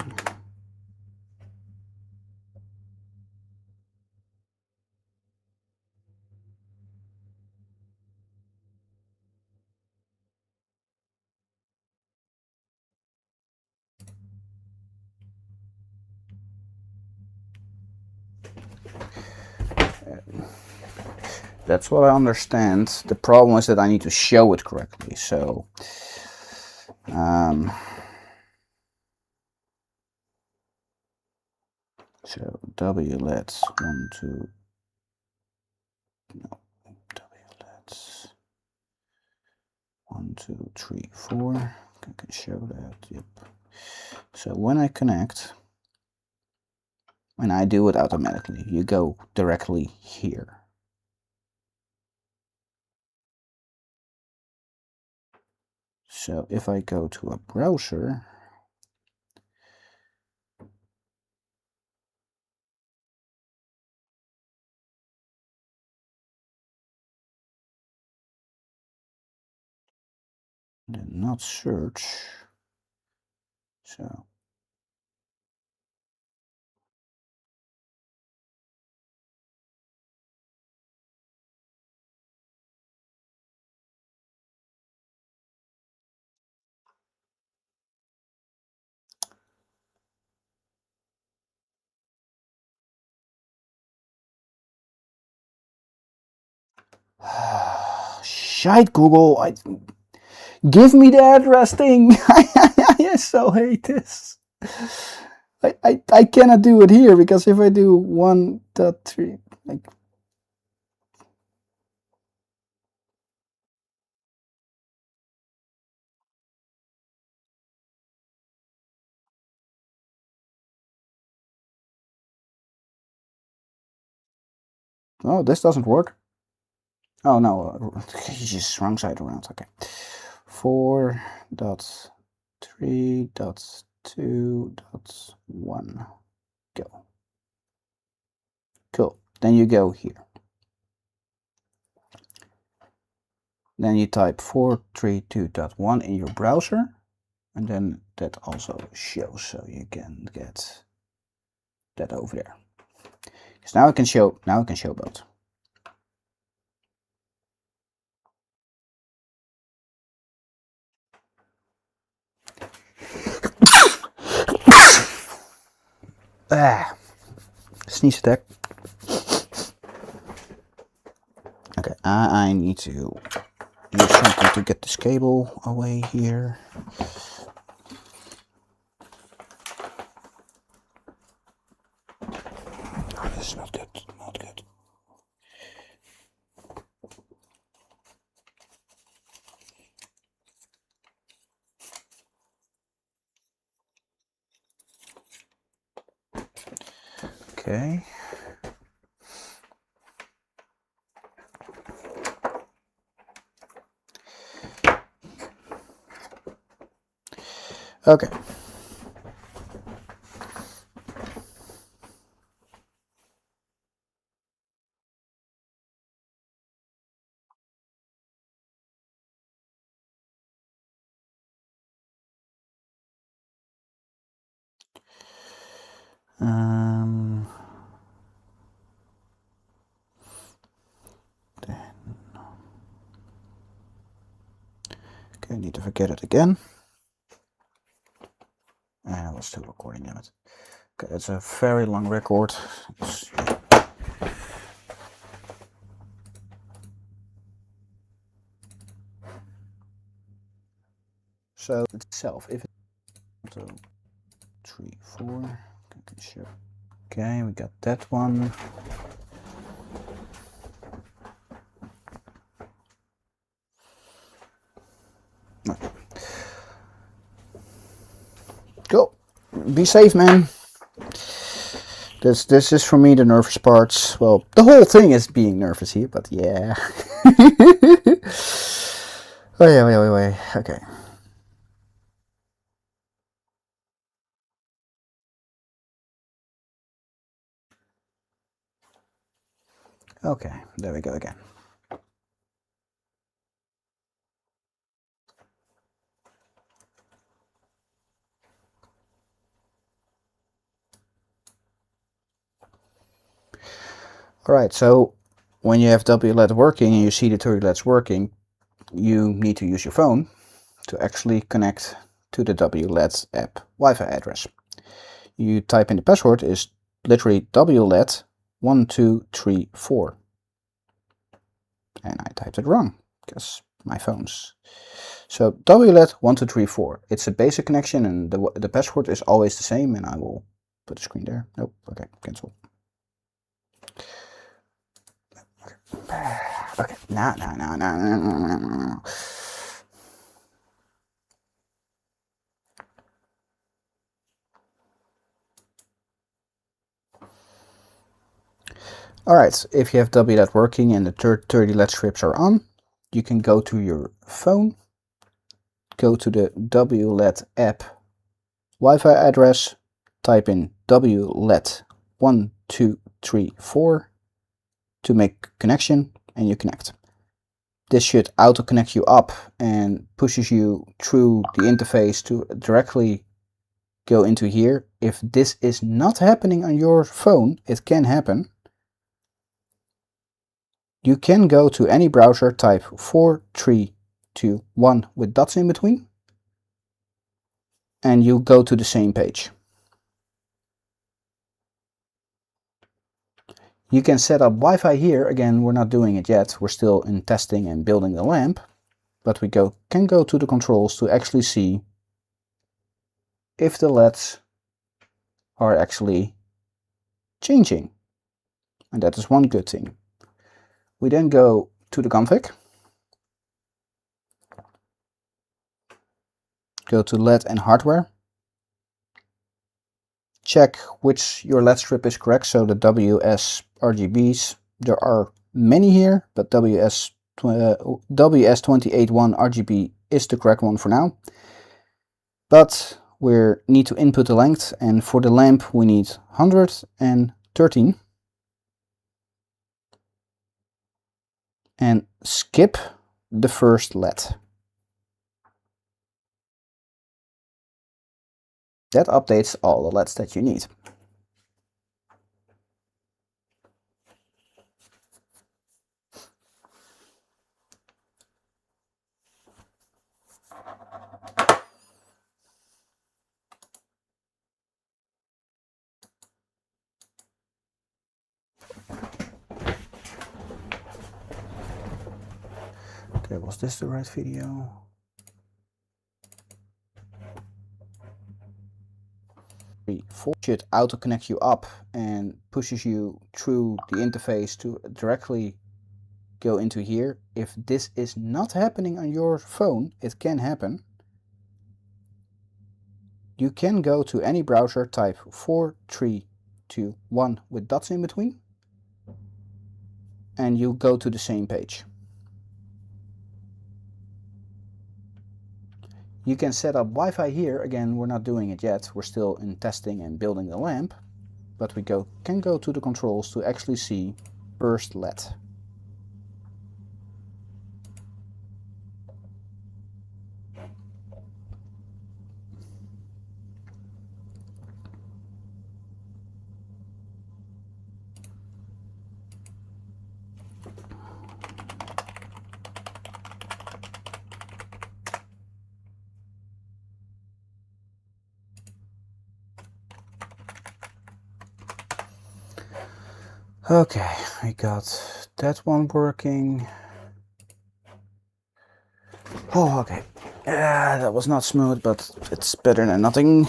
That's what I understand. The problem is that I need to show it correctly. So, so WLED 1, 2, no, WLED 1, 2, 3, 4. I can show that. Yep. So when I connect, and I do it automatically, you go directly here. So if I go to a browser, then not search, so shite, Google, give me the address thing. I so hate this. I cannot do it here because if I do 1.3, like, oh, this doesn't work. Oh no, just wrong side around. Okay, 4.3.2.1. Go. Cool. Then you go here. Then you type 432.1 in your browser, and then that also shows, so you can get that over there. Because now I can show both. Sneeze attack. Okay, I need to use something to get this cable away here. Oh, this is not good, not good. Okay. Okay. Then, okay, I need to forget it again. And I was still recording, damn it. Okay, it's a very long record. So itself, if it's 1, 2, 3, 4, okay, sure. Okay, we got that one. Okay. Go. Be safe, man. This is for me the nervous parts. Well, the whole thing is being nervous here, but yeah. Wait. Okay. Okay, there we go again. Alright, so when you have WLED working and you see the 30 LEDs working, you need to use your phone to actually connect to the WLED app Wi-Fi address. You type in the password is literally WLED 1234. And I typed it wrong because my phone's. So WLED 1234. It's a basic connection and the password is always the same, and I will put the screen there. Nope, okay, cancel. Okay, no. Alright, if you have WLED working and the 30 LED strips are on, you can go to your phone, go to the WLED app Wi-Fi address, type in WLED 1234 to make connection, and you connect. This should auto connect you up and pushes you through the interface to directly go into here. If this is not happening on your phone, it can happen. You can go to any browser, type 4321 with dots in between, and you go to the same page. You can set up Wi-Fi here. Again, we're not doing it yet. We're still in testing and building the lamp, but we can go to the controls to actually see if the LEDs are actually changing. And that is one good thing. We then go to the config, go to LED and hardware, check which your LED strip is correct, so the WS RGBs. There are many here, but WS281 RGB is the correct one for now. But we need to input the length, and for the lamp we need 113. And skip the first LED. That updates all the LEDs that you need. Okay, was this the right video? Should auto connect you up and pushes you through the interface to directly go into here. If this is not happening on your phone, it can happen. You can go to any browser, type 4321 with dots in between, and you go to the same page. You can set up Wi-Fi here. Again, we're not doing it yet. We're still in testing and building the lamp, but we can go to the controls to actually see burst LED. Okay, we got that one working. Oh, okay. Yeah, that was not smooth, but it's better than nothing.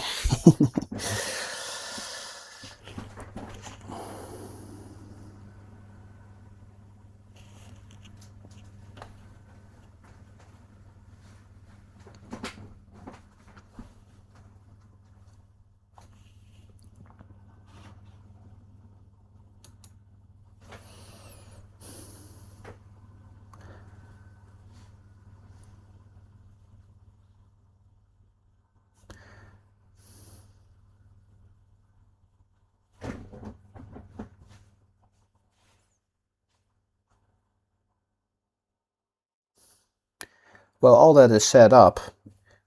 Well, all that is set up.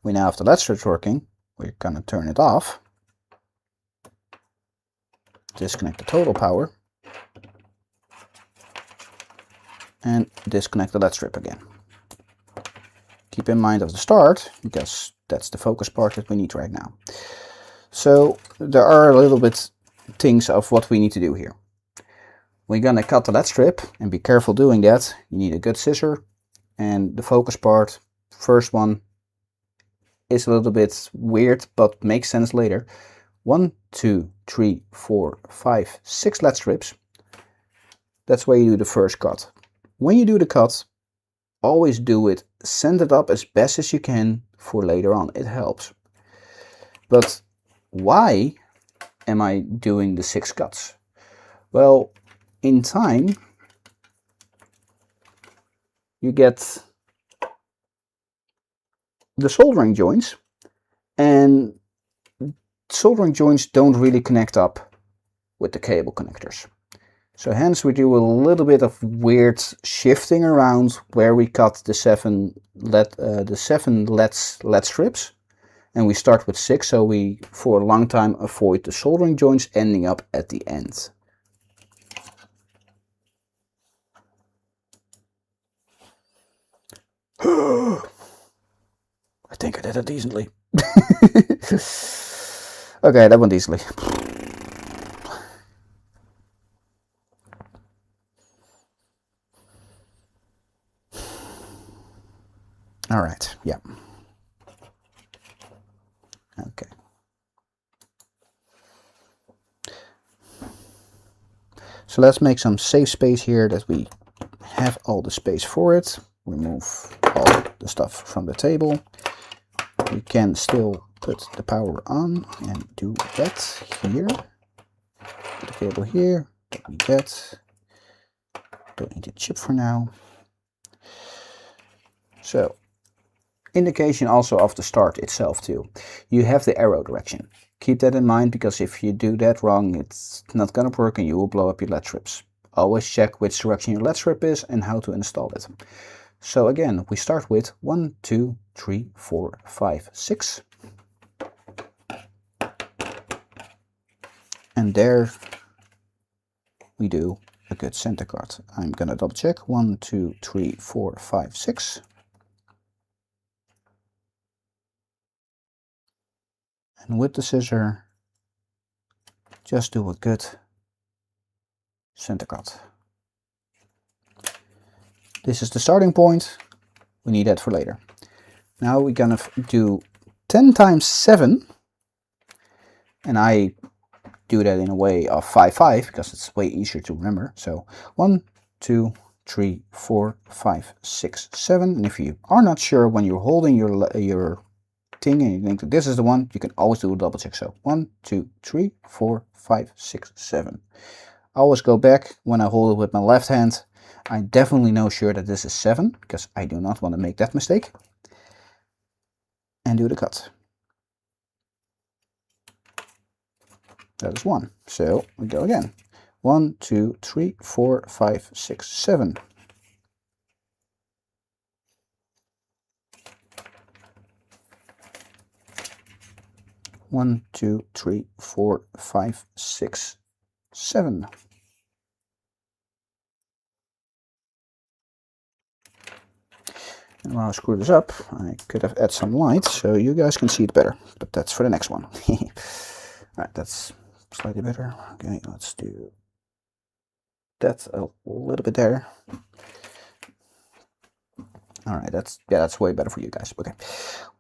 We now have the LED strips working. We're gonna turn it off. Disconnect the total power. And disconnect the LED strip again. Keep in mind of the start, because that's the focus part that we need right now. So there are a little bit things of what we need to do here. We're gonna cut the LED strip, and be careful doing that. You need a good scissor, and the focus part, first one, is a little bit weird, but makes sense later. 1, 2, 3, 4, 5, 6 LED strips. That's where you do the first cut. When you do the cut, always do it, send it up as best as you can for later on. It helps. But why am I doing the 6 cuts? Well, in time, you get the soldering joints, and soldering joints don't really connect up with the cable connectors. So hence we do a little bit of weird shifting around where we cut the 7 LED strips, and we start with 6, so we for a long time avoid the soldering joints ending up at the end. I think I did it decently. Okay, that went easily. All right, yeah. Okay. So let's make some safe space here that we have all the space for it. Remove all the stuff from the table. We can still put the power on and do that here. Put the cable here, don't need that. Don't need the chip for now. So, indication also of the start itself too. You have the arrow direction. Keep that in mind, because if you do that wrong, it's not going to work and you will blow up your LED strips. Always check which direction your LED strip is and how to install it. So again, we start with 1, 2, 3, 4, 5, 6. And there we do a good center cut. I'm going to double check. 1, 2, 3, 4, 5, 6. And with the scissor, just do a good center cut. This is the starting point. We need that for later. Now we're gonna do 10 times 7. And I do that in a way of 5, 5, because it's way easier to remember. So 1, 2, 3, 4, 5, 6, 7. And if you are not sure when you're holding your thing and you think that this is the one, you can always do a double check. So 1, 2, 3, 4, 5, 6, 7. I always go back when I hold it with my left hand. I definitely know sure that this is 7, because I do not want to make that mistake. And do the cut. That is 1. So we go again. 1, 2, 3, 4, 5, 6, 7. One, 2, 3, 4, 5, 6, 7. And while I screw this up, I could have added some light so you guys can see it better, but that's for the next one. Alright, that's slightly better. Okay, let's do that a little bit there. All right, that's way better for you guys. Okay,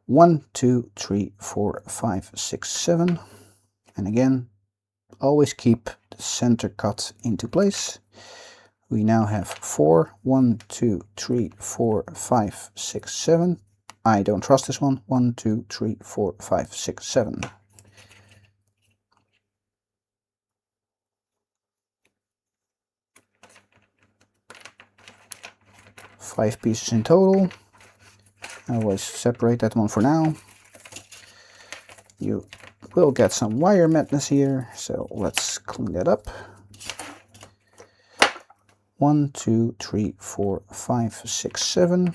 1, 2, 3, 4, 5, 6, 7, and again, always keep the center cut into place. We now have 4, 1, 2, 3, 4, 5, 6, 7. I don't trust this one. 1, 2, 3, 4, 5, 6, 7. 5 pieces in total. I will separate that one for now. You will get some wire madness here, so let's clean that up. 1, 2, 3, 4, 5, 6, 7.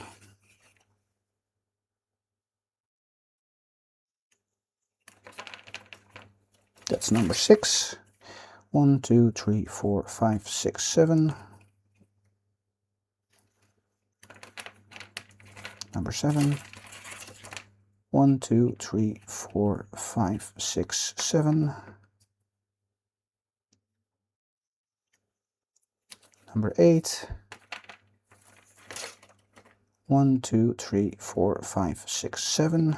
That's number 6. 1, 2, 3, 4, 5, 6, 7. Number 7. 1, 2, 3, 4, 5, 6, 7. Number 8. 1, 2, 3, 4, 5, 6, 7.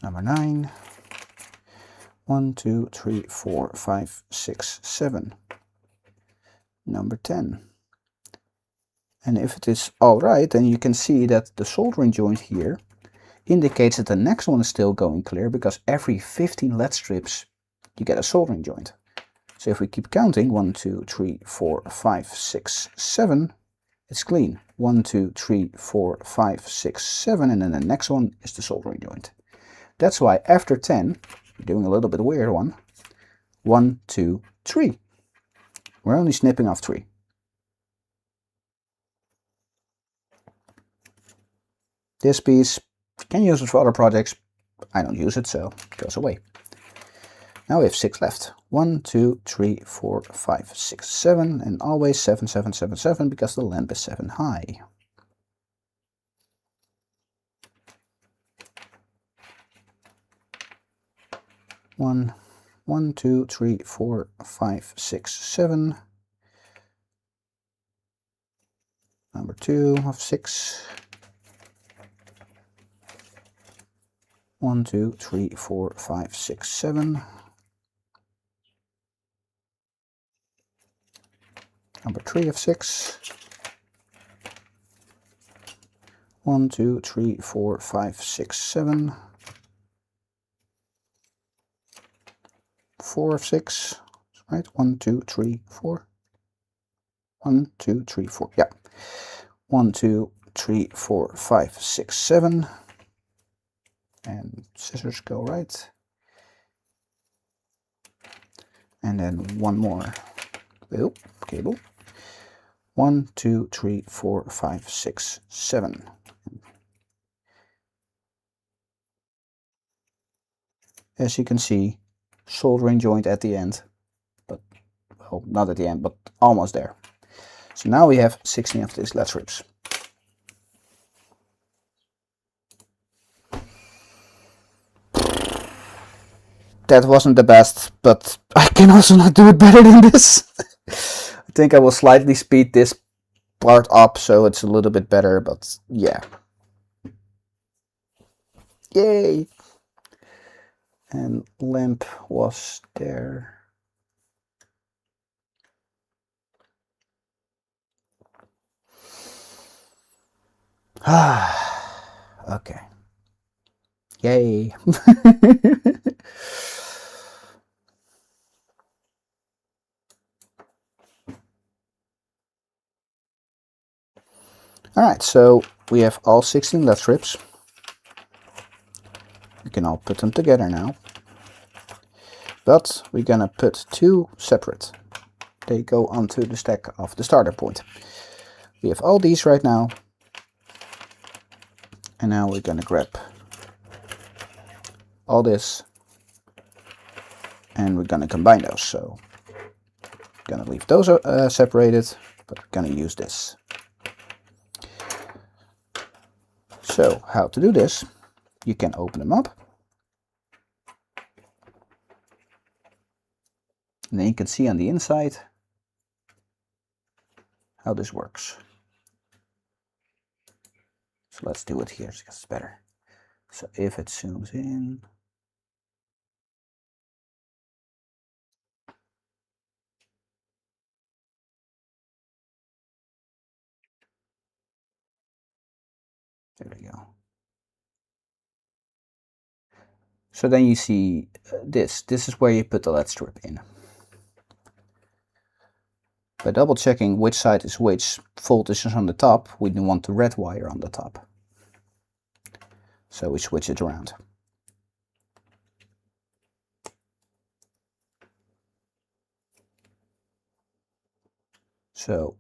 Number 9. 1, 2, 3, 4, 5, 6, 7. Number 10. And if it is all right, then you can see that the soldering joint here indicates that the next one is still going clear, because every 15 LED strips you get a soldering joint. So if we keep counting, 1, 2, 3, 4, 5, 6, 7, it's clean. 1, 2, 3, 4, 5, 6, 7, and then the next one is the soldering joint. That's why after 10, we're doing a little bit weird one. 1, 2, 3. We're only snipping off 3. This piece, you can use it for other projects. I don't use it, so it goes away. Now we have 6 left. 1, 2, 3, 4, 5, 6, 7, and always 7, 7, 7, 7, because the lamp is 7 high. One, 1, 2, 3, 4, 5, 6, 7. Number 2 of 6. 1, 2, 3, 4, 5, 6, 7. Number 3 of 6. 1, 2, 3, 4, 5, 6, 7. 4 of 6, right? 1, 2, 3, 4. 1, 2, 3, 4. Yeah. 1, 2, 3, 4, 5, 6, 7. And scissors go right. And then one more cable. 1, 2, 3, 4, 5, 6, 7. As you can see, soldering joint at the end, but well, not at the end, but almost there. So now we have 16 of these LED strips. That wasn't the best, but I can also not do it better than this. I think I will slightly speed this part up so it's a little bit better, but yeah. Yay! And lamp was there. Okay. Yay. Alright, so we have all 16 LED strips. We can all put them together now. But we're gonna put 2 separate. They go onto the stack of the starter point. We have all these right now. And now we're gonna grab all this and we're gonna combine those. So I'm gonna leave those separated, but we're gonna use this. So how to do this? You can open them up. And then you can see on the inside how this works. So let's do it here because it's better. So if it zooms in, there we go. So then you see this is where you put the LED strip in. By double checking which side is which voltage is on the top, we want the red wire on the top. So we switch it around. So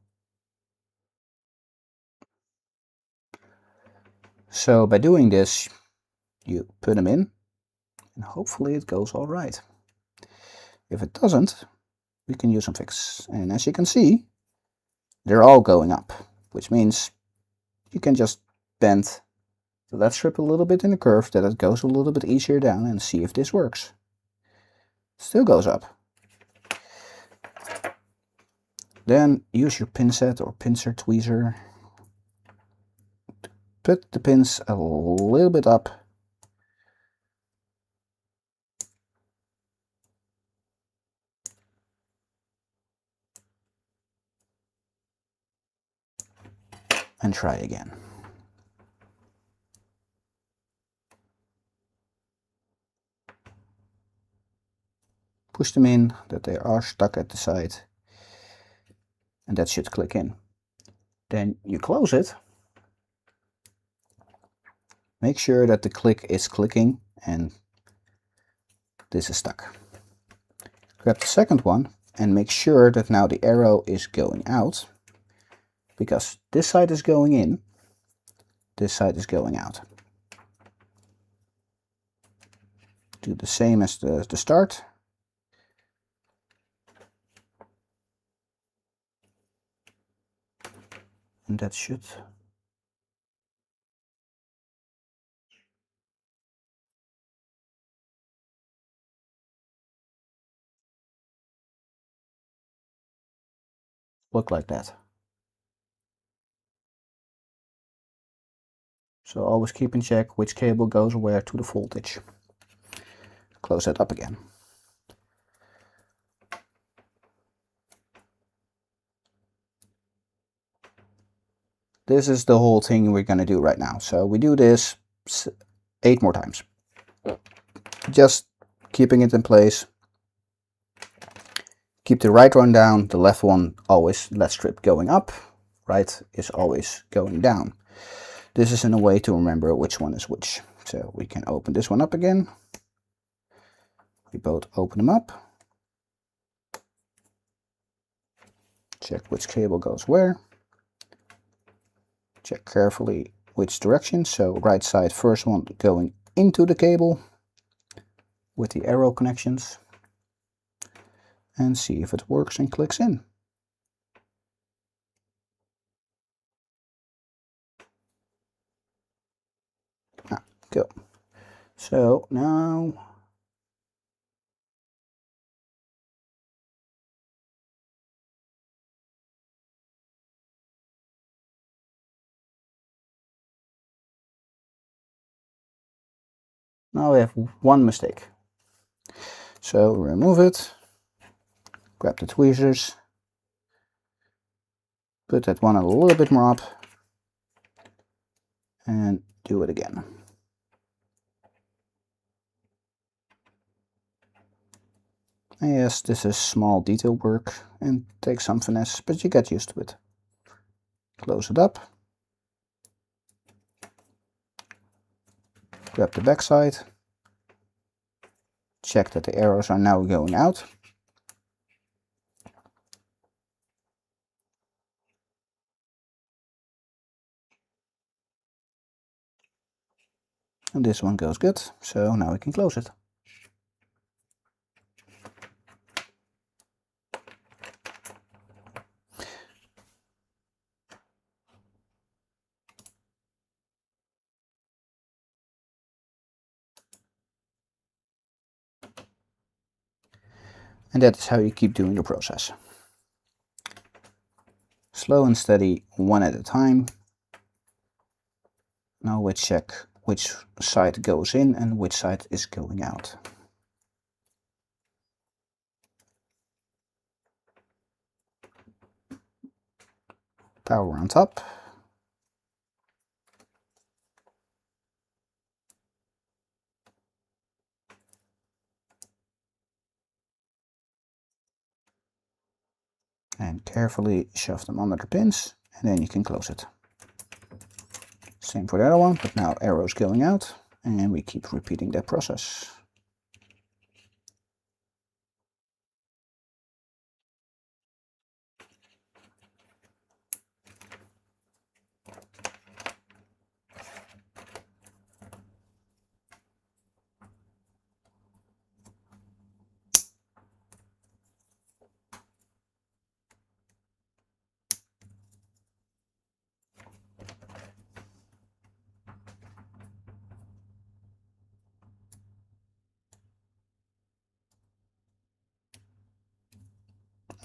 by doing this, you put them in and hopefully it goes all right. If it doesn't, we can use some fix. And as you can see, they're all going up, which means you can just bend the LED strip a little bit in the curve that it goes a little bit easier down and see if this works. Still goes up. Then use your pin set or pincer tweezer. Put the pins a little bit up. And try again. Push them in, that they are stuck at the side. And that should click in. Then you close it. Make sure that the click is clicking and this is stuck. Grab the second one and make sure that now the arrow is going out, because this side is going in, this side is going out. Do the same as the start. And that should look like that. So always keep in check which cable goes where to the voltage. Close that up again. This is the whole thing we're going to do right now. So we do this 8 more times. Just keeping it in place. Keep the right one down, the left one always LED strip going up, right is always going down. This is in a way to remember which one is which. So we can open this one up again. We both open them up. Check which cable goes where. Check carefully which direction. So right side, first one going into the cable with the arrow connections. And see if it works and clicks in. Go. So now we have one mistake. So remove it, grab the tweezers, put that one a little bit more up, and do it again. And yes, this is small detail work and takes some finesse, but you get used to it. Close it up. Grab the back side. Check that the arrows are now going out. And this one goes good, so now we can close it. And that is how you keep doing your process. Slow and steady, one at a time. Now we check which side goes in and which side is going out. Power on top. And carefully shove them under the pins, and then you can close it. Same for the other one, but now arrows going out, and we keep repeating that process.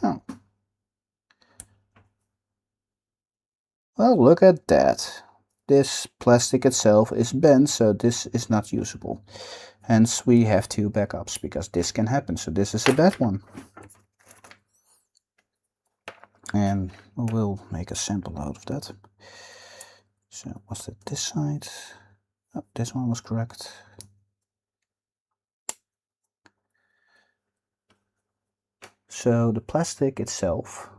Oh. Well, look at that. This plastic itself is bent, so this is not usable. Hence we have two backups, because this can happen, so this is a bad one. And we'll make a sample out of that. So was that this side? Oh, this one was correct. So the plastic itself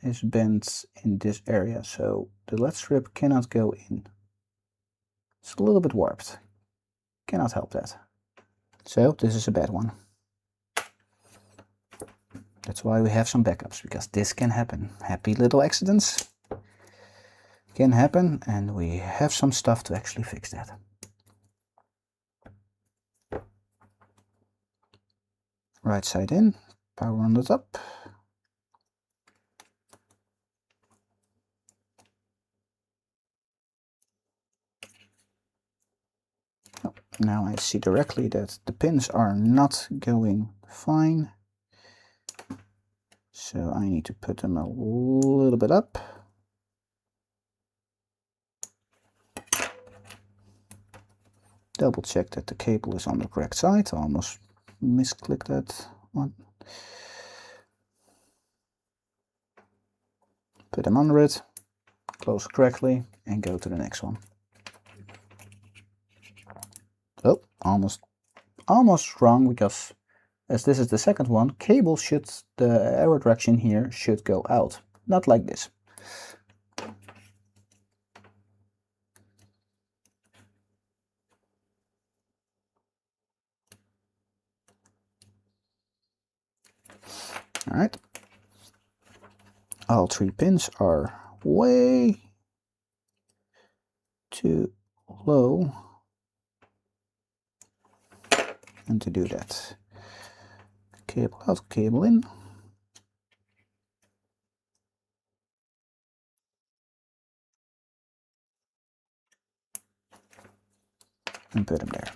is bent in this area, so the LED strip cannot go in. It's a little bit warped. Cannot help that. So this is a bad one. That's why we have some backups, because this can happen. Happy little accidents can happen, and we have some stuff to actually fix that. Right side in, power on the top. Oh, now I see directly that the pins are not going fine. So I need to put them a little bit up. Double check that the cable is on the correct side. I almost misclicked that one. Put them under it, close it correctly, and go to the next one. Oh, almost wrong, because as this is the second one, cable should, the arrow direction here should go out, not like this. All right. All three pins are way too low. And to do that, cable out, cable in. And put them there.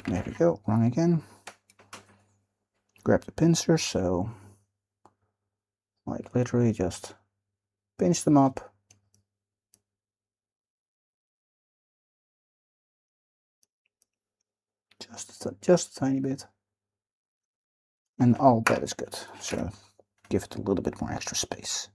There we go, wrong again. Grab the pincer, so like literally just pinch them up. Just a tiny bit. And all that is good. So give it a little bit more extra space.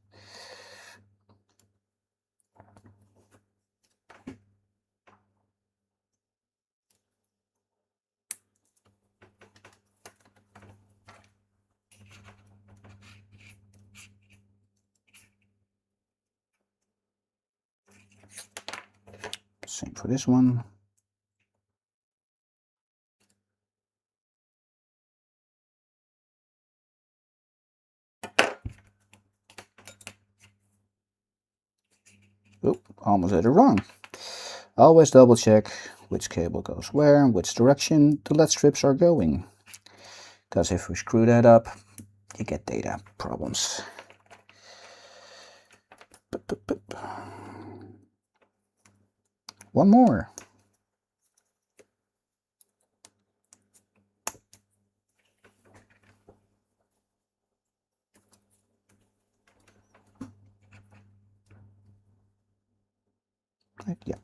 Same for this one. Oop, almost had it wrong. Always double check which cable goes where and which direction the LED strips are going. Because if we screw that up, you get data problems. One more. Right, yeah.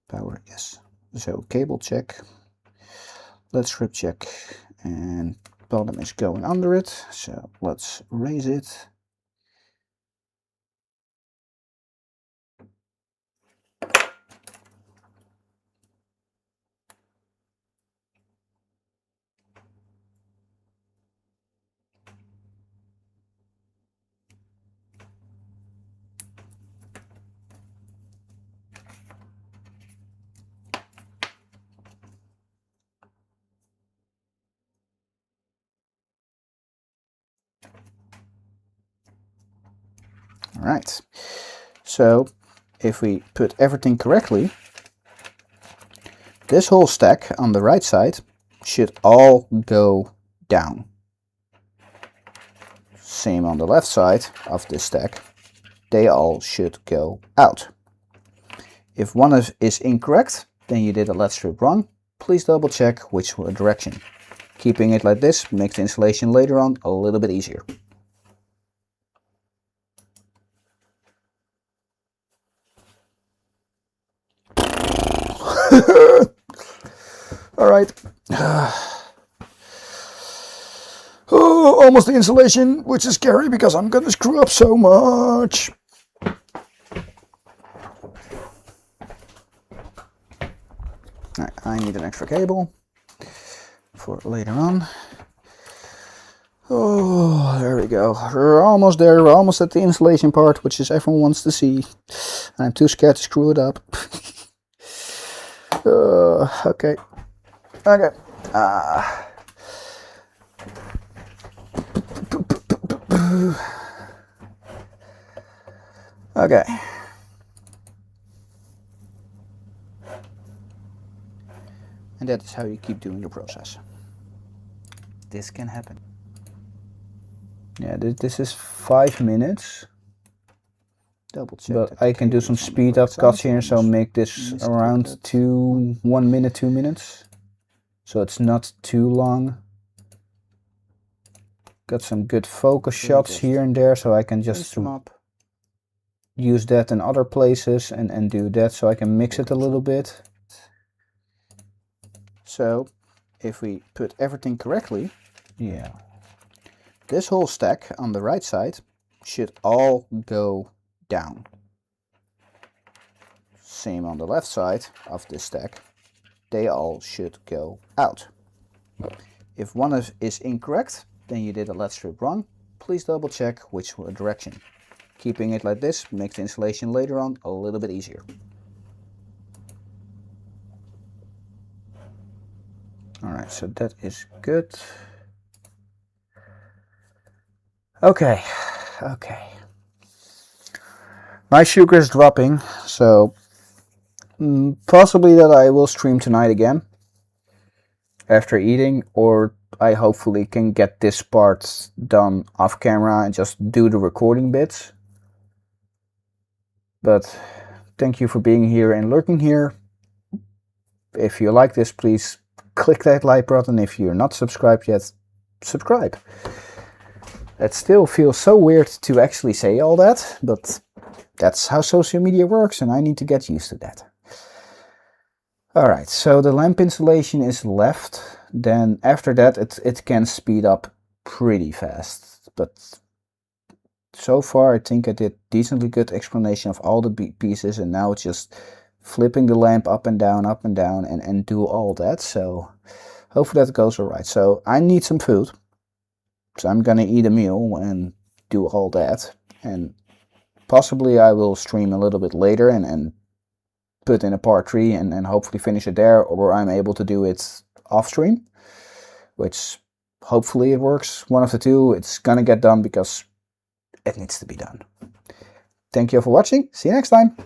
Power, yes. So cable check, LED strip check, and bottom is going under it. So let's raise it. All right, so if we put everything correctly, this whole stack on the right side should all go down. Same on the left side of this stack, they all should go out. If one is incorrect, then you did a LED strip wrong. Please double check which direction. Keeping it like this makes the installation later on a little bit easier. All right. Oh, almost the installation, which is scary because I'm gonna screw up so much. Right, I need an extra cable for later on. Oh, there we go. We're almost there. We're almost at the installation part, which is everyone wants to see. I'm too scared to screw it up. Okay. Okay. Okay. And that is how you keep doing the process. This can happen. Yeah, this is 5 minutes. Double check. But I can do some speed up cuts here, so make this around 1 minute, 2 minutes. So it's not too long. Got some good focus shots here and there, so I can just use that in other places and do that, so I can mix it a little bit. So if we put everything correctly, yeah, this whole stack on the right side should all go down. Same on the left side of this stack, they all should go out. If one is incorrect, then you did a LED strip wrong. Please double check which direction. Keeping it like this makes the installation later on a little bit easier. Alright, so that is good. Okay, okay. My sugar is dropping, so possibly that I will stream tonight again after eating, or I hopefully can get this part done off camera and just do the recording bits. But thank you for being here and lurking here. If you like this, please click that like button. If you're not subscribed yet, subscribe. It still feels so weird to actually say all that, but that's how social media works, and I need to get used to that. Alright, so the lamp installation is left. Then after that it can speed up pretty fast. But so far I think I did decently good explanation of all the pieces, and now it's just flipping the lamp up and down and do all that. So hopefully that goes alright. So I need some food. So I'm gonna eat a meal and do all that. And possibly I will stream a little bit later and put in a part 3 and hopefully finish it there, or I'm able to do it off stream, which hopefully it works. One of the two, it's gonna get done because it needs to be done. Thank you for watching. See you next time.